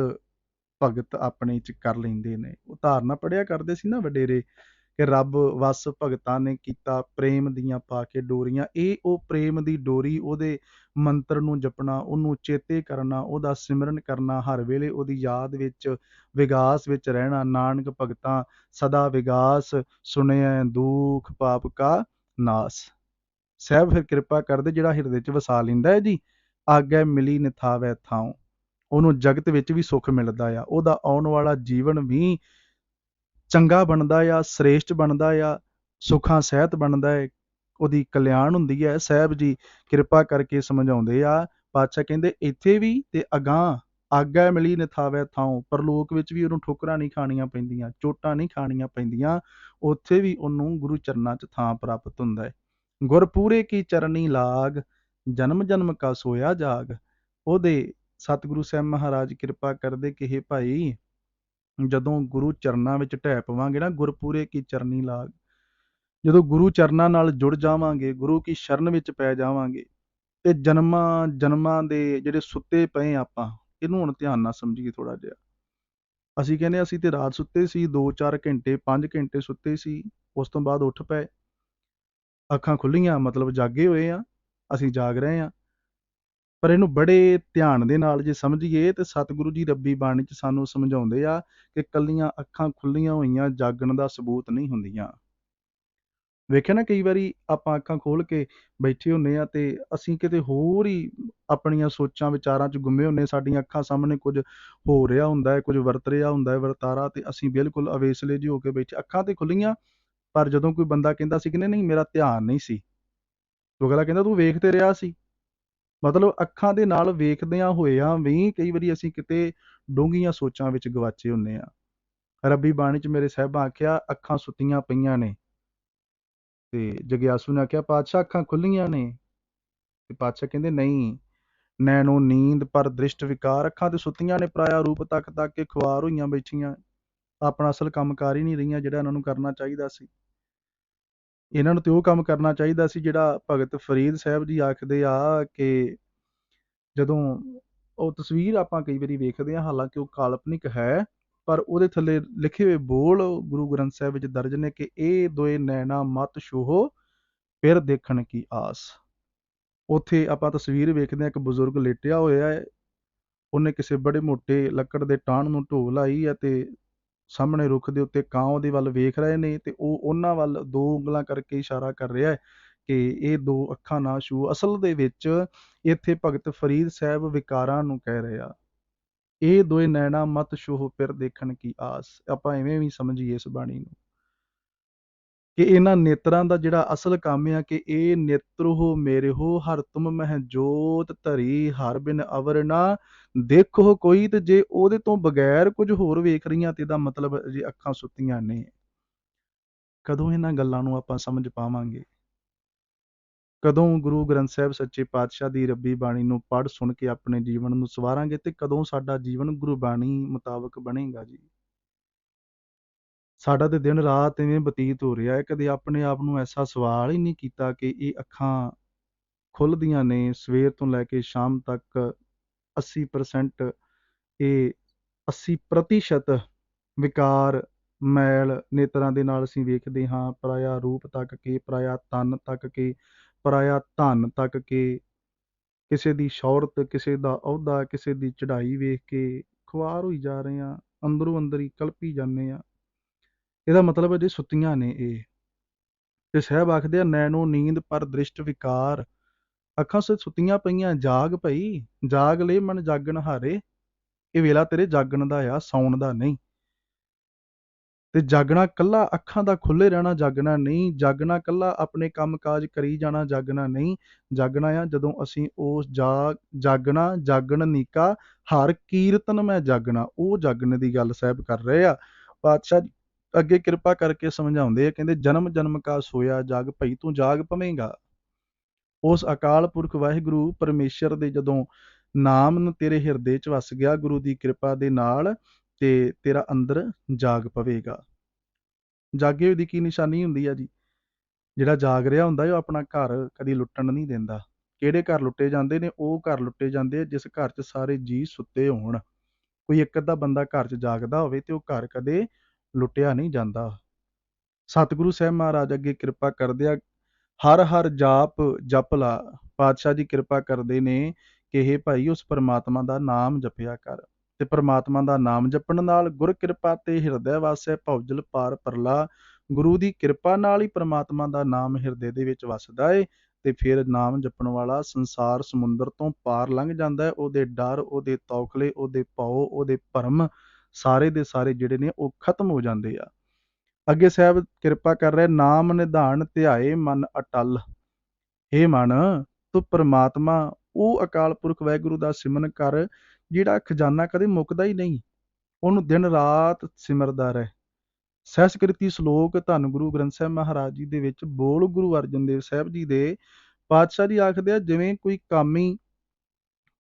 ਭਗਤ ਆਪਣੇ 'ਚ ਕਰ ਲੈਂਦੇ ਨੇ। ਉਹ ਧਾਰਨਾ ਪੜ੍ਹਿਆ ਕਰਦੇ ਸੀ ਨਾ ਵਡੇਰੇ ਕਿ ਰੱਬ ਵਸ ਭਗਤਾਂ ਨੇ ਕੀਤਾ ਪ੍ਰੇਮ ਦੀਆਂ ਪਾ ਕੇ ਡੋਰੀਆਂ। ਇਹ ਉਹ ਪ੍ਰੇਮ ਦੀ ਡੋਰੀ, ਉਹਦੇ ਮੰਤਰ ਨੂੰ ਜਪਣਾ, ਉਹਨੂੰ ਚੇਤੇ ਕਰਨਾ, ਉਹਦਾ ਸਿਮਰਨ ਕਰਨਾ, ਹਰ ਵੇਲੇ ਉਹਦੀ ਯਾਦ ਵਿੱਚ, ਵਿਗਾਸ ਵਿੱਚ ਰਹਿਣਾ। ਨਾਨਕ ਭਗਤਾਂ ਸਦਾ ਵਿਗਾਸ, ਸੁਣਿਐ ਦੁਖ ਪਾਪ ਕਾ ਨਾਸ। ਸਾਹਿਬ ਫਿਰ ਕਿਰਪਾ ਕਰਦੇ ਜਿਹੜਾ ਹਿਰਦੇ 'ਚ ਵਸਾ ਲੈਂਦਾ ਹੈ ਜੀ, ਆਗੈ ਮਿਲੀ ਨਿਥਾਵੈ ਥਾਉ। ਉਹਨੂੰ ਜਗਤ ਵਿੱਚ ਵੀ ਸੁੱਖ ਮਿਲਦਾ ਆ, ਉਹਦਾ ਆਉਣ ਵਾਲਾ ਜੀਵਨ ਵੀ ਚੰਗਾ ਬਣਦਾ ਆ, ਸ੍ਰੇਸ਼ਟ ਬਣਦਾ ਆ, ਸੁੱਖਾਂ ਸਹਿਤ ਬਣਦਾ ਹੈ, ਉਹਦੀ ਕਲਿਆਣ ਹੁੰਦੀ ਹੈ। ਸਾਹਿਬ ਜੀ ਕਿਰਪਾ ਕਰਕੇ ਸਮਝਾਉਂਦੇ ਆ, ਪਾਤਸ਼ਾਹ ਕਹਿੰਦੇ ਇੱਥੇ ਵੀ ਤੇ ਅਗਾਂਹ ਆਗਿਆ ਮਿਲੀ ਨਿਥਾਵੈ ਥਾਉ, ਪਰਲੋਕ ਵਿੱਚ ਵੀ ਉਹਨੂੰ ਠੋਕਰਾਂ ਨਹੀਂ ਖਾਣੀਆਂ ਪੈਂਦੀਆਂ, ਚੋਟਾਂ ਨਹੀਂ ਖਾਣੀਆਂ ਪੈਂਦੀਆਂ, ਉੱਥੇ ਵੀ ਉਹਨੂੰ ਗੁਰੂ ਚਰਨਾਂ 'ਚ ਥਾਂ ਪ੍ਰਾਪਤ ਹੁੰਦਾ ਹੈ। ਗੁਰ ਪੂਰੇ ਕੀ ਚਰਨੀ ਲਾਗ, ਜਨਮ ਜਨਮ ਕਾ ਸੋਇਆ ਜਾਗ। ਉਹਦੇ ਸਤਿਗੁਰੂ ਸਾਹਿਬ ਮਹਾਰਾਜ ਕਿਰਪਾ ਕਰਦੇ ਕਿ ਹੇ ਭਾਈ, ਜਦੋਂ ਗੁਰੂ ਚਰਨਾਂ ਵਿੱਚ ਢਹਿ ਪਵਾਂਗੇ ਨਾ, ਗੁਰਪੂਰੇ ਕੀ ਚਰਨੀ ਲਾਗ, ਜਦੋਂ ਗੁਰੂ ਚਰਨਾਂ ਨਾਲ ਜੁੜ ਜਾਵਾਂਗੇ, ਗੁਰੂ ਕੀ ਸ਼ਰਨ ਵਿੱਚ ਪੈ ਜਾਵਾਂਗੇ, ਤੇ ਜਨਮਾਂ ਜਨਮਾਂ ਦੇ ਜਿਹੜੇ ਸੁੱਤੇ ਪਏ ਆਪਾਂ, ਇਹਨੂੰ ਹੁਣ ਧਿਆਨ ਨਾਲ ਸਮਝੀਏ ਥੋੜਾ ਜਿਹਾ। ਅਸੀਂ ਕਹਿੰਦੇ ਅਸੀਂ ਤੇ ਰਾਤ ਸੁੱਤੇ ਸੀ, 2-4 ਘੰਟੇ 5 ਘੰਟੇ ਸੁੱਤੇ ਸੀ, ਉਸ ਤੋਂ ਬਾਅਦ ਉੱਠ ਪਏ, ਅੱਖਾਂ ਖੁੱਲੀਆਂ, ਮਤਲਬ ਜਾਗੇ ਹੋਏ ਆ, ਅਸੀਂ ਜਾਗ ਰਹੇ ਆ। ਪਰ ਇਹਨੂੰ ਬੜੇ ਧਿਆਨ ਦੇ ਨਾਲ ਜੇ ਸਮਝੀਏ ਤੇ ਸਤਿਗੁਰੂ ਜੀ ਰੱਬੀ ਬਾਣੀ 'ਚ ਸਾਨੂੰ ਸਮਝਾਉਂਦੇ ਆ ਕਿ ਕੱਲੀਆਂ ਅੱਖਾਂ ਖੁੱਲੀਆਂ ਹੋਈਆਂ ਜਾਗਣ ਦਾ ਸਬੂਤ ਨਹੀਂ ਹੁੰਦੀਆਂ। ਵੇਖਿਆ ਨਾ, ਕਈ ਵਾਰੀ ਆਪਾਂ ਅੱਖਾਂ ਖੋਲ੍ਹ ਕੇ ਬੈਠੇ ਹੁੰਦੇ ਆ ਤੇ ਅਸੀਂ ਕਿਤੇ ਹੋਰ ਹੀ ਆਪਣੀਆਂ ਸੋਚਾਂ ਵਿਚਾਰਾਂ 'ਚ ਗੁੰਮੇ ਹੁੰਦੇ, ਸਾਡੀਆਂ ਅੱਖਾਂ ਸਾਹਮਣੇ ਕੁਝ ਹੋ ਰਿਹਾ ਹੁੰਦਾ ਹੈ, ਕੁਝ ਵਰਤ ਰਿਹਾ ਹੁੰਦਾ ਹੈ ਵਰਤਾਰਾ, ਤੇ ਅਸੀਂ ਬਿਲਕੁਲ ਅਵੇਸਲੇ ਜਿਹੇ ਹੋ ਕੇ ਬੈਠੇ, ਅੱਖਾਂ ਤੇ ਖੁੱਲੀਆਂ, ਪਰ ਜਦੋਂ ਕੋਈ ਬੰਦਾ ਕਹਿੰਦਾ ਸੀ ਕਹਿੰਦੇ ਨਹੀਂ ਮੇਰਾ ਧਿਆਨ ਨਹੀਂ ਸੀ, ਉਹ ਅਗਲਾ ਕਹਿੰਦਾ ਤੂੰ ਵੇਖ ਤੇ ਰਿਹਾ ਸੀ। ਮਤਲਬ ਅੱਖਾਂ ਦੇ ਨਾਲ ਵੇਖਦਿਆਂ ਹੋਇਆਂ ਵੀ ਕਈ ਵਾਰੀ ਅਸੀਂ ਕਿਤੇ ਡੂੰਘੀਆਂ ਸੋਚਾਂ ਵਿੱਚ ਗਵਾਚੇ ਹੁੰਦੇ ਆ। ਰੱਬੀ ਬਾਣੀ 'ਚ ਮੇਰੇ ਸਾਹਿਬਾਂ ਆਖਿਆ ਅੱਖਾਂ ਸੁੱਤੀਆਂ ਪਈਆਂ ਨੇ, ਤੇ ਜਗਿਆਸੂ ਨੇ ਆਖਿਆ ਪਾਤਸ਼ਾਹ ਅੱਖਾਂ ਖੁੱਲੀਆਂ ਨੇ, ਤੇ ਪਾਤਸ਼ਾਹ ਕਹਿੰਦੇ ਨਹੀਂ, ਨੈਣੋ ਨੀਂਦ ਪਰ ਦ੍ਰਿਸ਼ਟ ਵਿਕਾਰ, ਅੱਖਾਂ ਤੇ ਸੁੱਤੀਆਂ ਨੇ, ਪਰਾਇਆ ਰੂਪ ਤੱਕ ਤੱਕ ਕੇ ਖੁਆਰ ਹੋਈਆਂ ਬੈਠੀਆਂ, ਆਪਣਾ ਅਸਲ ਕੰਮ ਕਰ ਹੀ ਨਹੀਂ ਰਹੀਆਂ ਜਿਹੜਾ ਇਹਨਾਂ ਨੂੰ ਕਰਨਾ ਚਾਹੀਦਾ ਸੀ। ਇਹਨਾਂ ਨੂੰ ਤੇ ਉਹ ਕੰਮ ਕਰਨਾ ਚਾਹੀਦਾ ਸੀ ਜਿਹੜਾ ਭਗਤ ਫਰੀਦ ਸਾਹਿਬ ਜੀ ਆਖਦੇ ਆ ਕਿ ਜਦੋਂ ਉਹ ਤਸਵੀਰ ਆਪਾਂ ਕਈ ਵਾਰੀ ਵੇਖਦੇ ਹਾਂ, ਹਾਲਾਂਕਿ ਉਹ ਕਾਲਪਨਿਕ ਹੈ, ਪਰ ਉਹਦੇ ਥੱਲੇ ਲਿਖੇ ਹੋਏ ਬੋਲ ਗੁਰੂ ਗ੍ਰੰਥ ਸਾਹਿਬ ਵਿੱਚ ਦਰਜ ਨੇ ਕਿ ਇਹ ਦੋਏ ਨੈਣਾ ਮਤ ਛੋਹੋ ਫਿਰ ਦੇਖਣ ਕੀ ਆਸ। ਉੱਥੇ ਆਪਾਂ ਤਸਵੀਰ ਵੇਖਦੇ ਹਾਂ, ਇੱਕ ਬਜ਼ੁਰਗ ਲੇਟਿਆ ਹੋਇਆ ਹੈ, ਉਹਨੇ ਕਿਸੇ ਬੜੇ ਮੋਟੇ ਲੱਕੜ ਦੇ ਟਾਹਣ ਨੂੰ ਢੋ ਲਾਈ ਹੈ, ਤੇ ਸਾਹਮਣੇ ਰੁੱਖ ਦੇ ਉੱਤੇ ਕਾਂ ਉਹਦੇ ਵੱਲ ਵੇਖ ਰਹੇ ਨੇ, ਤੇ ਉਹ ਉਹਨਾਂ ਵੱਲ 2 ਉਂਗਲਾਂ ਕਰਕੇ ਇਸ਼ਾਰਾ ਕਰ ਰਿਹਾ ਹੈ ਕਿ ਇਹ 2 ਅੱਖਾਂ ਨਾ ਛੂਹੋ। ਅਸਲ ਦੇ ਵਿੱਚ ਇੱਥੇ ਭਗਤ ਫਰੀਦ ਸਾਹਿਬ ਵਿਕਾਰਾਂ ਨੂੰ ਕਹਿ ਰਿਹਾ, ਇਹ ਦੋਏ ਨੈਣਾ ਮਤ ਛੋਹੋ ਫਿਰ ਦੇਖਣ ਕੀ ਆਸ। ਆਪਾਂ ਐਵੇਂ ਵੀ ਸਮਝੀਏ ਇਸ ਬਾਣੀ ਨੂੰ ਕਿ ਇਹਨਾਂ ਨੇਤਰਾਂ ਦਾ ਜਿਹੜਾ ਅਸਲ ਕੰਮ ਆ ਕਿ ਇਹ ਨੇਤਰੋ ਮੇਰੇ ਹੋ ਹਰ ਤੁਮ ਮਹਿ ਜੋਤ ਧਰੀ, ਹਰ ਬਿਨ ਅਵਰ ਨਾ ਦੇਖੋ ਕੋਈ, ਤੇ ਜੇ ਉਹਦੇ ਤੋਂ ਬਗੈਰ ਕੁਝ ਹੋਰ ਵੇਖ ਰਹੀਆਂ ਤੇ ਇਹਦਾ ਮਤਲਬ ਜੇ ਅੱਖਾਂ ਸੁੱਤੀਆਂ ਨੇ। ਕਦੋਂ ਇਹਨਾਂ ਗੱਲਾਂ ਨੂੰ ਆਪਾਂ ਸਮਝ ਪਾਵਾਂਗੇ? ਕਦੋਂ ਗੁਰੂ ਗ੍ਰੰਥ ਸਾਹਿਬ ਸੱਚੇ ਪਾਤਸ਼ਾਹ ਦੀ ਰੱਬੀ ਬਾਣੀ ਨੂੰ ਪੜ੍ਹ ਸੁਣ ਕੇ ਆਪਣੇ ਜੀਵਨ ਨੂੰ ਸਵਾਰਾਂਗੇ, ਤੇ ਕਦੋਂ ਸਾਡਾ ਜੀਵਨ ਗੁਰਬਾਣੀ ਮੁਤਾਬਕ ਬਣੇਗਾ ਜੀ। ਸਾਡਾ ਤੇ ਦਿਨ ਰਾਤ ਇਵੇਂ ਬਤੀਤ ਹੋ ਰਿਹਾ ਹੈ, ਕਦੇ ਆਪਣੇ ਆਪ ਨੂੰ ਐਸਾ ਸਵਾਲ ਹੀ ਨਹੀਂ ਕੀਤਾ ਕਿ ਇਹ ਅੱਖਾਂ ਖੁੱਲ੍ਹਦੀਆਂ ਨੇ ਸਵੇਰ ਤੋਂ ਲੈ ਕੇ ਸ਼ਾਮ ਤੱਕ 80% ਇਹ 80% ਵਿਕਾਰ ਮੈਲ ਨੇਤਰਾਂ ਦੇ ਨਾਲ ਅਸੀਂ ਵੇਖਦੇ ਹਾਂ, ਪਰਾਇਆ ਰੂਪ ਤੱਕ ਕੇ, ਪਰਾਇਆ ਤਨ ਤੱਕ ਕੇ, ਪਰਾਇਆ ਧਨ ਤੱਕ ਕੇ, ਕਿਸੇ ਦੀ ਸ਼ੌਹਰਤ, ਕਿਸੇ ਦਾ ਅਹੁਦਾ, ਕਿਸੇ ਦੀ ਚੜ੍ਹਾਈ ਵੇਖ ਕੇ ਖੁਆਰ ਹੋਈ ਜਾ ਰਹੇ ਹਾਂ, ਅੰਦਰੋਂ ਅੰਦਰ ਹੀ ਕਲਪੀ ਜਾਂਦੇ ਹਾਂ। ਇਹਦਾ ਮਤਲਬ ਹੈ ਜੇ ਸੁੱਤੀਆਂ ਨੇ ਇਹ, ਤੇ ਸਾਹਿਬ ਆਖਦੇ ਆ ਨੈਣੋ ਨੀਂਦ ਪਰ ਦ੍ਰਿਸ਼ਟ ਵਿਕਾਰ, ਅੱਖਾਂ ਸੁੱਤੀਆਂ ਪਈਆਂ, ਜਾਗ ਭਈ, ਜਾਗ ਲੈ ਮਨ ਜਾਗਣ ਹਾਰੇ। ਇਹ ਵੇਲਾ ਤੇਰੇ ਜਾਗਣ ਦਾ ਆ, ਸੌਣ ਦਾ ਨਹੀਂ। ਤੇ ਜਾਗਣਾ ਕੱਲਾ ਅੱਖਾਂ ਦਾ ਖੁੱਲੇ ਰਹਿਣਾ ਜਾਗਣਾ ਨਹੀਂ, ਜਾਗਣਾ ਕੱਲਾ ਆਪਣੇ ਕੰਮ ਕਾਜ ਕਰੀ ਜਾਣਾ ਜਾਗਣਾ ਨਹੀਂ। ਜਾਗਣਾ ਆ ਜਦੋਂ ਅਸੀਂ ਉਸ ਜਾਗਣਾ ਜਾਗਣ ਨੀਕਾ ਹਰ ਕੀਰਤਨ ਮੈਂ ਜਾਗਣਾ, ਉਹ ਜਾਗਣ ਦੀ ਗੱਲ ਸਾਹਿਬ ਕਰ ਰਹੇ ਆ। ਪਾਤਸ਼ਾਹ ਅੱਗੇ ਕਿਰਪਾ ਕਰਕੇ ਸਮਝਾਉਂਦੇ ਆ, ਕਹਿੰਦੇ ਜਨਮ ਜਨਮ ਕਾ ਸੋਇਆ ਜਾਗ, ਭਈ ਤੂੰ ਜਾਗ ਪਵੇਂਗਾ। ਉਸ ਅਕਾਲ ਪੁਰਖ ਵਾਹਿਗੁਰੂ ਪਰਮੇਸ਼ਰ ਦੇ ਜਦੋਂ ਨਾਮ ਤੇਰੇ ਹਿਰਦੇ 'ਚ ਵਸ ਗਿਆ ਗੁਰੂ ਦੀ ਕਿਰਪਾ ਦੇ ਨਾਲ, ਤੇ ਤੇਰਾ ਅੰਦਰ ਜਾਗ ਪਵੇਗਾ। ਜਾਗੇ ਹੋਏ ਦੀ ਕੀ ਨਿਸ਼ਾਨੀ ਹੁੰਦੀ ਆ ਜੀ? ਜਿਹੜਾ ਜਾਗ ਰਿਹਾ ਹੁੰਦਾ ਉਹ ਆਪਣਾ ਘਰ ਕਦੀ ਲੁੱਟਣ ਨਹੀਂ ਦਿੰਦਾ। ਕਿਹੜੇ ਘਰ ਲੁੱਟੇ ਜਾਂਦੇ ਨੇ? ਉਹ ਘਰ ਲੁੱਟੇ ਜਾਂਦੇ ਆ ਜਿਸ ਘਰ 'ਚ ਸਾਰੇ ਜੀਅ ਸੁੱਤੇ ਹੋਣ। ਕੋਈ ਇੱਕ ਅੱਧਾ ਬੰਦਾ ਘਰ 'ਚ ਜਾਗਦਾ ਹੋਵੇ ਤੇ ਉਹ ਘਰ ਕਦੇ ਲੁੱਟਿਆ ਨਹੀਂ ਜਾਂਦਾ। ਸਤਿਗੁਰੂ ਸਾਹਿਬ ਮਹਾਰਾਜ ਅੱਗੇ ਕਿਰਪਾ ਕਰਦੇ ਆ, ਹਰ ਹਰ ਜਾਪ ਜਪ ਲਾ। ਪਾਤਸ਼ਾਹ ਜੀ ਕਿਰਪਾ ਕਰਦੇ ਨੇ ਕਿ ਇਹ ਭਾਈ ਉਸ ਪਰਮਾਤਮਾ ਦਾ ਨਾਮ ਜਪਿਆ ਕਰ, ਤੇ ਪਰਮਾਤਮਾ ਦਾ ਨਾਮ ਜਪਣ ਨਾਲ ਗੁਰ ਕਿਰਪਾ ਤੇ ਹਿਰਦੈ ਵਾਸੈ ਭਉਜਲ ਪਾਰ ਪਰਲਾ। ਗੁਰੂ ਦੀ ਕਿਰਪਾ ਨਾਲ ਹੀ ਪਰਮਾਤਮਾ ਦਾ ਨਾਮ ਹਿਰਦੇ ਦੇ ਵਿੱਚ ਵਸਦਾ ਏ, ਤੇ ਫਿਰ ਨਾਮ ਜਪਣ ਵਾਲਾ ਸੰਸਾਰ ਸਮੁੰਦਰ ਤੋਂ ਪਾਰ ਲੰਘ ਜਾਂਦਾ ਹੈ। ਉਹਦੇ ਡਰ, ਉਹਦੇ ਤੌਖਲੇ, ਉਹਦੇ ਭਉ, ਉਹਦੇ ਭਰਮ ਸਾਰੇ ਦੇ ਸਾਰੇ ਜਿਹੜੇ ਨੇ ਉਹ ਖਤਮ ਹੋ ਜਾਂਦੇ ਆ। ਅੱਗੇ ਸਾਹਿਬ ਕਿਰਪਾ ਕਰ ਰਿਹਾ, ਨਾਮ ਨਿਧਾਨ ਧਿਆਏ ਮਨ ਅਟਲ। ਹੇ ਮਨ, ਤੂੰ ਪ੍ਰਮਾਤਮਾ ਉਹ ਅਕਾਲ ਪੁਰਖ ਵਾਹਿਗੁਰੂ ਦਾ ਸਿਮਰਨ ਕਰ ਜਿਹੜਾ ਖਜ਼ਾਨਾ ਕਦੇ ਮੁੱਕਦਾ ਹੀ ਨਹੀਂ। ਉਹਨੂੰ ਦਿਨ ਰਾਤ ਸਿਮਰਦਾ ਰਹਿ। ਸਹਿਸਕ੍ਰਿਤੀ ਸ਼ਲੋਕ ਧੰਨ ਗੁਰੂ ਗ੍ਰੰਥ ਸਾਹਿਬ ਮਹਾਰਾਜ ਜੀ ਦੇ ਵਿੱਚ ਬੋਲ ਗੁਰੂ ਅਰਜਨ ਦੇਵ ਸਾਹਿਬ ਜੀ ਦੇ ਪਾਤਸ਼ਾਹ ਜੀ ਆਖਦੇ ਆ, ਜਿਵੇਂ ਕੋਈ ਕਾਮੀ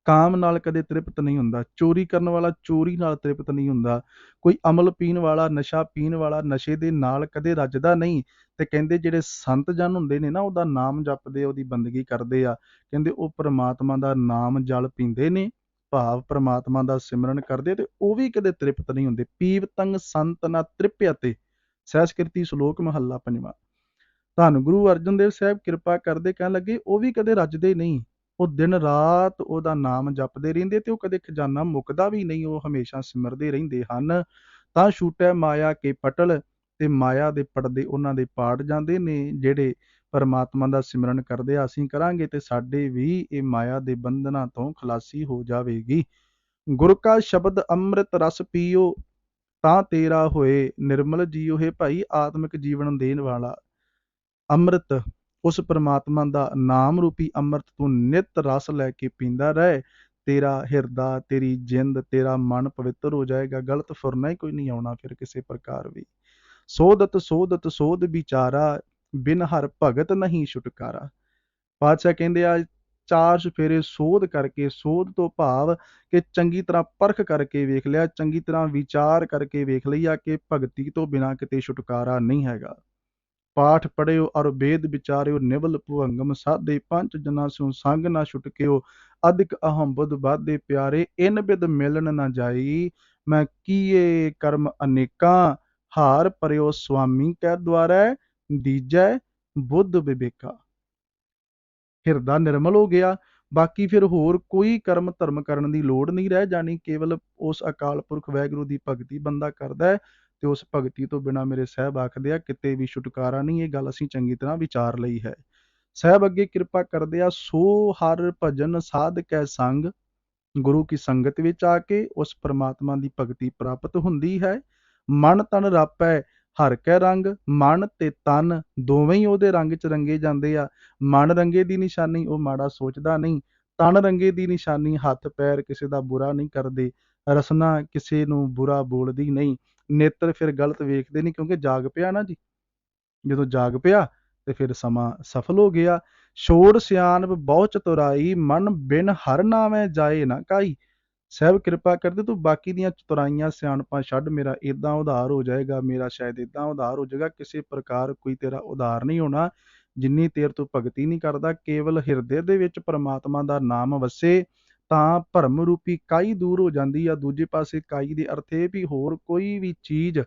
ਕਾਮ ਨਾਲ ਕਦੇ ਤ੍ਰਿਪਤ ਨਹੀਂ ਹੁੰਦਾ, ਚੋਰੀ ਕਰਨ ਵਾਲਾ ਚੋਰੀ ਨਾਲ ਤ੍ਰਿਪਤ ਨਹੀਂ ਹੁੰਦਾ, ਕੋਈ ਅਮਲ ਪੀਣ ਵਾਲਾ, ਨਸ਼ਾ ਪੀਣ ਵਾਲਾ ਨਸ਼ੇ ਦੇ ਨਾਲ ਕਦੇ ਰੱਜਦਾ ਨਹੀਂ। ਤੇ ਕਹਿੰਦੇ ਜਿਹੜੇ ਸੰਤ ਜਨ ਹੁੰਦੇ ਨੇ ਨਾ, ਉਹਦਾ ਨਾਮ ਜਪਦੇ, ਉਹਦੀ ਬੰਦਗੀ ਕਰਦੇ ਆ, ਕਹਿੰਦੇ ਉਹ ਪ੍ਰਮਾਤਮਾ ਦਾ ਨਾਮ ਜਲ ਪੀਂਦੇ ਨੇ, ਭਾਵ ਪ੍ਰਮਾਤਮਾ ਦਾ ਸਿਮਰਨ ਕਰਦੇ, ਤੇ ਉਹ ਵੀ ਕਦੇ ਤ੍ਰਿਪਤ ਨਹੀਂ ਹੁੰਦੇ। ਪੀਵਤੰਗ ਸੰਤ ਨਾ ਤ੍ਰਿਪਯਤੇ। ਸਹਿਸਕ੍ਰਿਤੀ ਸ਼ਲੋਕ ਮਹੱਲਾ ਪੰਜਵਾਂ। ਧੰਨ ਗੁਰੂ ਅਰਜਨ ਦੇਵ ਸਾਹਿਬ ਕਿਰਪਾ ਕਰਦੇ ਕਹਿਣ ਲੱਗੇ, ਉਹ ਵੀ ਕਦੇ ਰੱਜਦੇ ਨਹੀਂ, ਉਹ ਦਿਨ ਰਾਤ ਉਹਦਾ ਨਾਮ ਜਪਦੇ ਰਹਿੰਦੇ, ਤੇ ਉਹ ਕਦੇ ਖਜ਼ਾਨਾ ਮੁੱਕਦਾ ਵੀ ਨਹੀਂ, ਉਹ ਹਮੇਸ਼ਾ ਸਿਮਰਦੇ ਰਹਿੰਦੇ ਹਨ। ਤਾਂ ਛੂਟੈ ਮਾਇਆ ਕੇ ਪਟਲ, ਤੇ ਮਾਇਆ ਦੇ ਪਰਦੇ ਉਹਨਾਂ ਦੇ ਪਾੜ ਜਾਂਦੇ ਨੇ। ਜਿਹੜੇ ਪਰਮਾਤਮਾ ਦਾ ਸਿਮਰਨ ਕਰਦੇ ਆ, ਅਸੀਂ ਕਰਾਂਗੇ ਤੇ ਸਾਡੇ ਵੀ ਇਹ ਮਾਇਆ ਦੇ ਬੰਧਨਾਂ ਤੋਂ ਖਲਾਸੀ ਹੋ ਜਾਵੇਗੀ। ਗੁਰ ਕਾ ਸ਼ਬਦ ਅੰਮ੍ਰਿਤ ਰਸ ਪੀਓ, ਤਾਂ ਤੇਰਾ ਹੋਏ ਨਿਰਮਲ ਜੀਓ। ਹੈ ਭਾਈ, ਆਤਮਿਕ ਜੀਵਨ ਦੇਣ ਵਾਲਾ ਅੰਮ੍ਰਿਤ, ਉਸ ਪ੍ਰਮਾਤਮਾ ਦਾ ਨਾਮ ਰੂਪੀ ਅੰਮ੍ਰਿਤ ਤੂੰ ਨਿਤ ਰਸ ਲੈ ਕੇ ਪੀਂਦਾ ਰਹਿ, ਤੇਰਾ ਹਿਰਦਾ, ਤੇਰੀ ਜਿੰਦ, ਤੇਰਾ ਮਨ ਪਵਿੱਤਰ ਹੋ ਜਾਏਗਾ। ਗਲਤ ਫੁਰਨਾ ਹੀ ਕੋਈ ਨਹੀਂ ਆਉਣਾ ਫਿਰ ਕਿਸੇ ਪ੍ਰਕਾਰ ਵੀ। ਸੋਧਤ ਸੋਧਤ ਸੋਧ ਵਿਚਾਰਾ, ਬਿਨ ਹਰ ਭਗਤ ਨਹੀਂ ਛੁਟਕਾਰਾ। ਪਾਤਸ਼ਾਹ ਕਹਿੰਦੇ ਆ, ਚਾਰ ਚੁਫੇਰੇ ਸੋਧ ਕਰਕੇ, ਸੋਧ ਤੋਂ ਭਾਵ ਕਿ ਚੰਗੀ ਤਰ੍ਹਾਂ ਪਰਖ ਕਰਕੇ ਵੇਖ ਲਿਆ, ਚੰਗੀ ਤਰ੍ਹਾਂ ਵਿਚਾਰ ਕਰਕੇ ਵੇਖ ਲਿਆ ਕਿ ਭਗਤੀ ਤੋਂ ਬਿਨਾਂ ਕਿਤੇ ਛੁਟਕਾਰਾ ਨਹੀਂ ਹੈਗਾ। ਪਾਠ ਪੜਿਓ ਔਰ ਵੇਦ ਵਿਚਾਰਿਓ, ਨਿਵਲ ਭੁਵੰਗਮ ਸਾਧੇ, ਪੰਜ ਜਨਾਂ ਸਿਉ ਸੰਗ ਨਾ ਛੁਟਕਿਓ, ਅਧਿਕ ਅਹੰ ਬੁਧ ਬਾਧੇ ਪਿਆਰੇ, ਇਨ ਬਿਦ ਮਿਲਣ ਨਾ ਜਾਈ, ਮੈਂ ਕੀਏ ਕਰਮ ਅਨੇਕਾਂ, ਹਾਰ ਪਰਿਓ ਸੁਆਮੀ ਕੈ ਦੁਆਰੈ, ਦੀਜੈ ਬੁੱਧ ਵਿਵੇਕਾ। ਹਿਰਦਾ ਨਿਰਮਲ ਹੋ ਗਿਆ, ਬਾਕੀ ਫਿਰ ਹੋਰ ਕੋਈ ਕਰਮ ਧਰਮ ਕਰਨ ਦੀ ਲੋੜ ਨਹੀਂ ਰਹਿ ਜਾਣੀ। ਕੇਵਲ ਉਸ ਅਕਾਲ ਪੁਰਖ ਵਾਹਿਗੁਰੂ ਦੀ ਭਗਤੀ ਬੰਦਾ ਕਰਦਾ ਹੈ, ਤੇ ਉਸ ਭਗਤੀ ਤੋਂ ਬਿਨਾਂ ਮੇਰੇ ਸਾਹਿਬ ਆਖਦੇ ਆ ਕਿਤੇ ਵੀ ਛੁਟਕਾਰਾ ਨਹੀਂ। ਇਹ ਗੱਲ ਅਸੀਂ ਚੰਗੀ ਤਰ੍ਹਾਂ ਵਿਚਾਰ ਲਈ ਹੈ। ਸਾਹਿਬ ਅੱਗੇ ਕਿਰਪਾ ਕਰਦੇ ਆ, ਸੋ ਹਰ ਭਜਨ ਸਾਧ ਕੈ ਸੰਗ। ਗੁਰੂ ਕੀ ਸੰਗਤ ਵਿੱਚ ਆ ਕੇ ਉਸ ਪ੍ਰਮਾਤਮਾ ਦੀ ਭਗਤੀ ਪ੍ਰਾਪਤ ਹੁੰਦੀ ਹੈ। ਮਨ ਤਨ ਰਾਪੈ ਹਰ ਕੈ ਰੰਗ, ਮਨ ਤੇ ਤਨ ਦੋਵੇਂ ਹੀ ਉਹਦੇ ਰੰਗ 'ਚ ਰੰਗੇ ਜਾਂਦੇ ਆ। ਮਨ ਰੰਗੇ ਦੀ ਨਿਸ਼ਾਨੀ ਉਹ ਮਾੜਾ ਸੋਚਦਾ ਨਹੀਂ, ਤਨ ਰੰਗੇ ਦੀ ਨਿਸ਼ਾਨੀ ਹੱਥ ਪੈਰ ਕਿਸੇ ਦਾ ਬੁਰਾ ਨਹੀਂ ਕਰਦੇ, ਰਸਨਾ ਕਿਸੇ ਨੂੰ ਬੁਰਾ ਬੋਲਦੀ ਨਹੀਂ, ਨੇਤਰ ਫਿਰ ਗਲਤ ਵੇਖਦੇ ਨਹੀਂ, ਕਿਉਂਕਿ ਜਾਗ ਪਿਆ ਨਾ ਜੀ। ਜਦੋਂ ਜਾਗ ਪਿਆ ਤੇ ਫਿਰ ਸਮਾਂ ਸਫਲ ਹੋ ਗਿਆ। ਛੋੜ ਸਿਆਣਪ ਬਹੁ ਚਤੁਰਾਈ, ਮਨ ਬਿਨ ਹਰ ਨਾਮੈ ਜਾਏ ਨਾ ਕਾਈ। ਸਾਹਿਬ ਕਿਰਪਾ ਕਰਦੇ, ਤੂੰ ਬਾਕੀ ਦੀਆਂ ਚਤੁਰਾਈਆਂ ਸਿਆਣਪਾਂ ਛੱਡ, ਮੇਰਾ ਇਦਾਂ ਉਧਾਰ ਹੋ ਜਾਏਗਾ, ਮੇਰਾ ਸ਼ਾਇਦ ਇਦਾਂ ਉਧਾਰ ਹੋ ਜਾਏਗਾ। ਕਿਸੇ ਪ੍ਰਕਾਰ ਕੋਈ ਤੇਰਾ ਉਧਾਰ ਨਹੀਂ ਹੋਣਾ ਜਿੰਨੀ ਦੇਰ ਤੂੰ ਭਗਤੀ ਨਹੀਂ ਕਰਦਾ। ਕੇਵਲ ਹਿਰਦੇ ਦੇ ਵਿੱਚ ਪਰਮਾਤਮਾ ਦਾ ਨਾਮ ਵਸੇ ਤਾਂ ਭਰਮ ਰੂਪੀ ਕਾਈ ਦੂਰ ਹੋ ਜਾਂਦੀ ਆ। ਦੂਜੇ ਪਾਸੇ ਕਾਈ ਦੇ ਅਰਥ ਇਹ ਵੀ ਹੋਰ ਕੋਈ ਵੀ ਚੀਜ਼,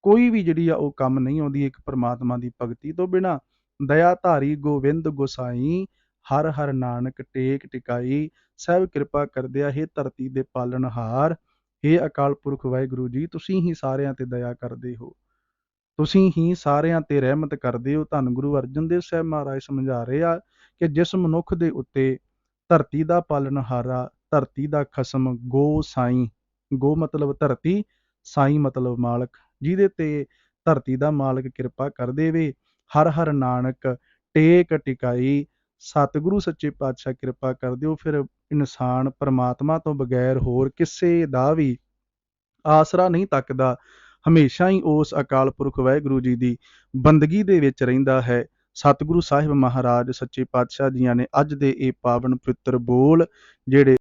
ਕੋਈ ਵੀ ਜਿਹੜੀ ਆ ਉਹ ਕੰਮ ਨਹੀਂ ਆਉਂਦੀ ਇੱਕ ਪਰਮਾਤਮਾ ਦੀ ਭਗਤੀ ਤੋਂ ਬਿਨਾਂ। ਦਇਆ ਧਾਰੀ ਗੋਬਿੰਦ ਗੋਸਾਈ, ਹਰ ਹਰ ਨਾਨਕ ਟੇਕ ਟਿਕਾਈ। ਸਾਹਿਬ ਕਿਰਪਾ ਕਰਦੇ ਆ, ਹੇ ਧਰਤੀ ਦੇ ਪਾਲਣਹਾਰ, ਹੇ ਅਕਾਲ ਪੁਰਖ ਵਾਹਿਗੁਰੂ ਜੀ, ਤੁਸੀਂ ਹੀ ਸਾਰਿਆਂ ਤੇ ਦਇਆ ਕਰਦੇ ਹੋ, ਤੁਸੀਂ ਹੀ ਸਾਰਿਆਂ ਤੇ ਰਹਿਮਤ ਕਰਦੇ ਹੋ। ਧੰਨ ਗੁਰੂ ਅਰਜਨ ਦੇਵ ਸਾਹਿਬ ਮਹਾਰਾਜ ਸਮਝਾ ਰਹੇ ਆ ਕਿ ਜਿਸ ਮਨੁੱਖ ਦੇ ਉੱਤੇ ਧਰਤੀ ਦਾ ਪਾਲਣਹਾਰਾ, ਧਰਤੀ ਦਾ ਖਸਮ ਗੋ ਸਾਈਂ, ਗੋ ਮਤਲਬ ਧਰਤੀ, ਸਾਈਂ ਮਤਲਬ ਮਾਲਕ, ਜਿਹਦੇ ਤੇ ਧਰਤੀ ਦਾ ਮਾਲਕ ਕਿਰਪਾ ਕਰ ਦੇਵੇ, ਹਰ ਹਰ ਨਾਨਕ ਟੇਕ ਟਿਕਾਈ, ਸਤਿਗੁਰੂ ਸੱਚੇ ਪਾਤਸ਼ਾਹ ਕਿਰਪਾ ਕਰ ਦਿਓ। ਫਿਰ ਇਨਸਾਨ ਪਰਮਾਤਮਾ ਤੋਂ ਬਗੈਰ ਹੋਰ ਕਿਸੇ ਦਾ ਵੀ ਆਸਰਾ ਨਹੀਂ ਤੱਕਦਾ, ਹਮੇਸ਼ਾ ਹੀ ਉਸ ਅਕਾਲ ਪੁਰਖ ਵਾਹਿਗੁਰੂ ਜੀ ਦੀ ਬੰਦਗੀ ਦੇ ਵਿੱਚ ਰਹਿੰਦਾ ਹੈ। ਸਤਿਗੁਰੂ ਸਾਹਿਬ ਮਹਾਰਾਜ ਸੱਚੇ ਪਾਤਸ਼ਾਹ ਜੀਆਂ ਨੇ ਅੱਜ ਦੇ ਇਹ ਪਾਵਨ ਪਵਿੱਤਰ ਬੋਲ ਜਿਹੜੇ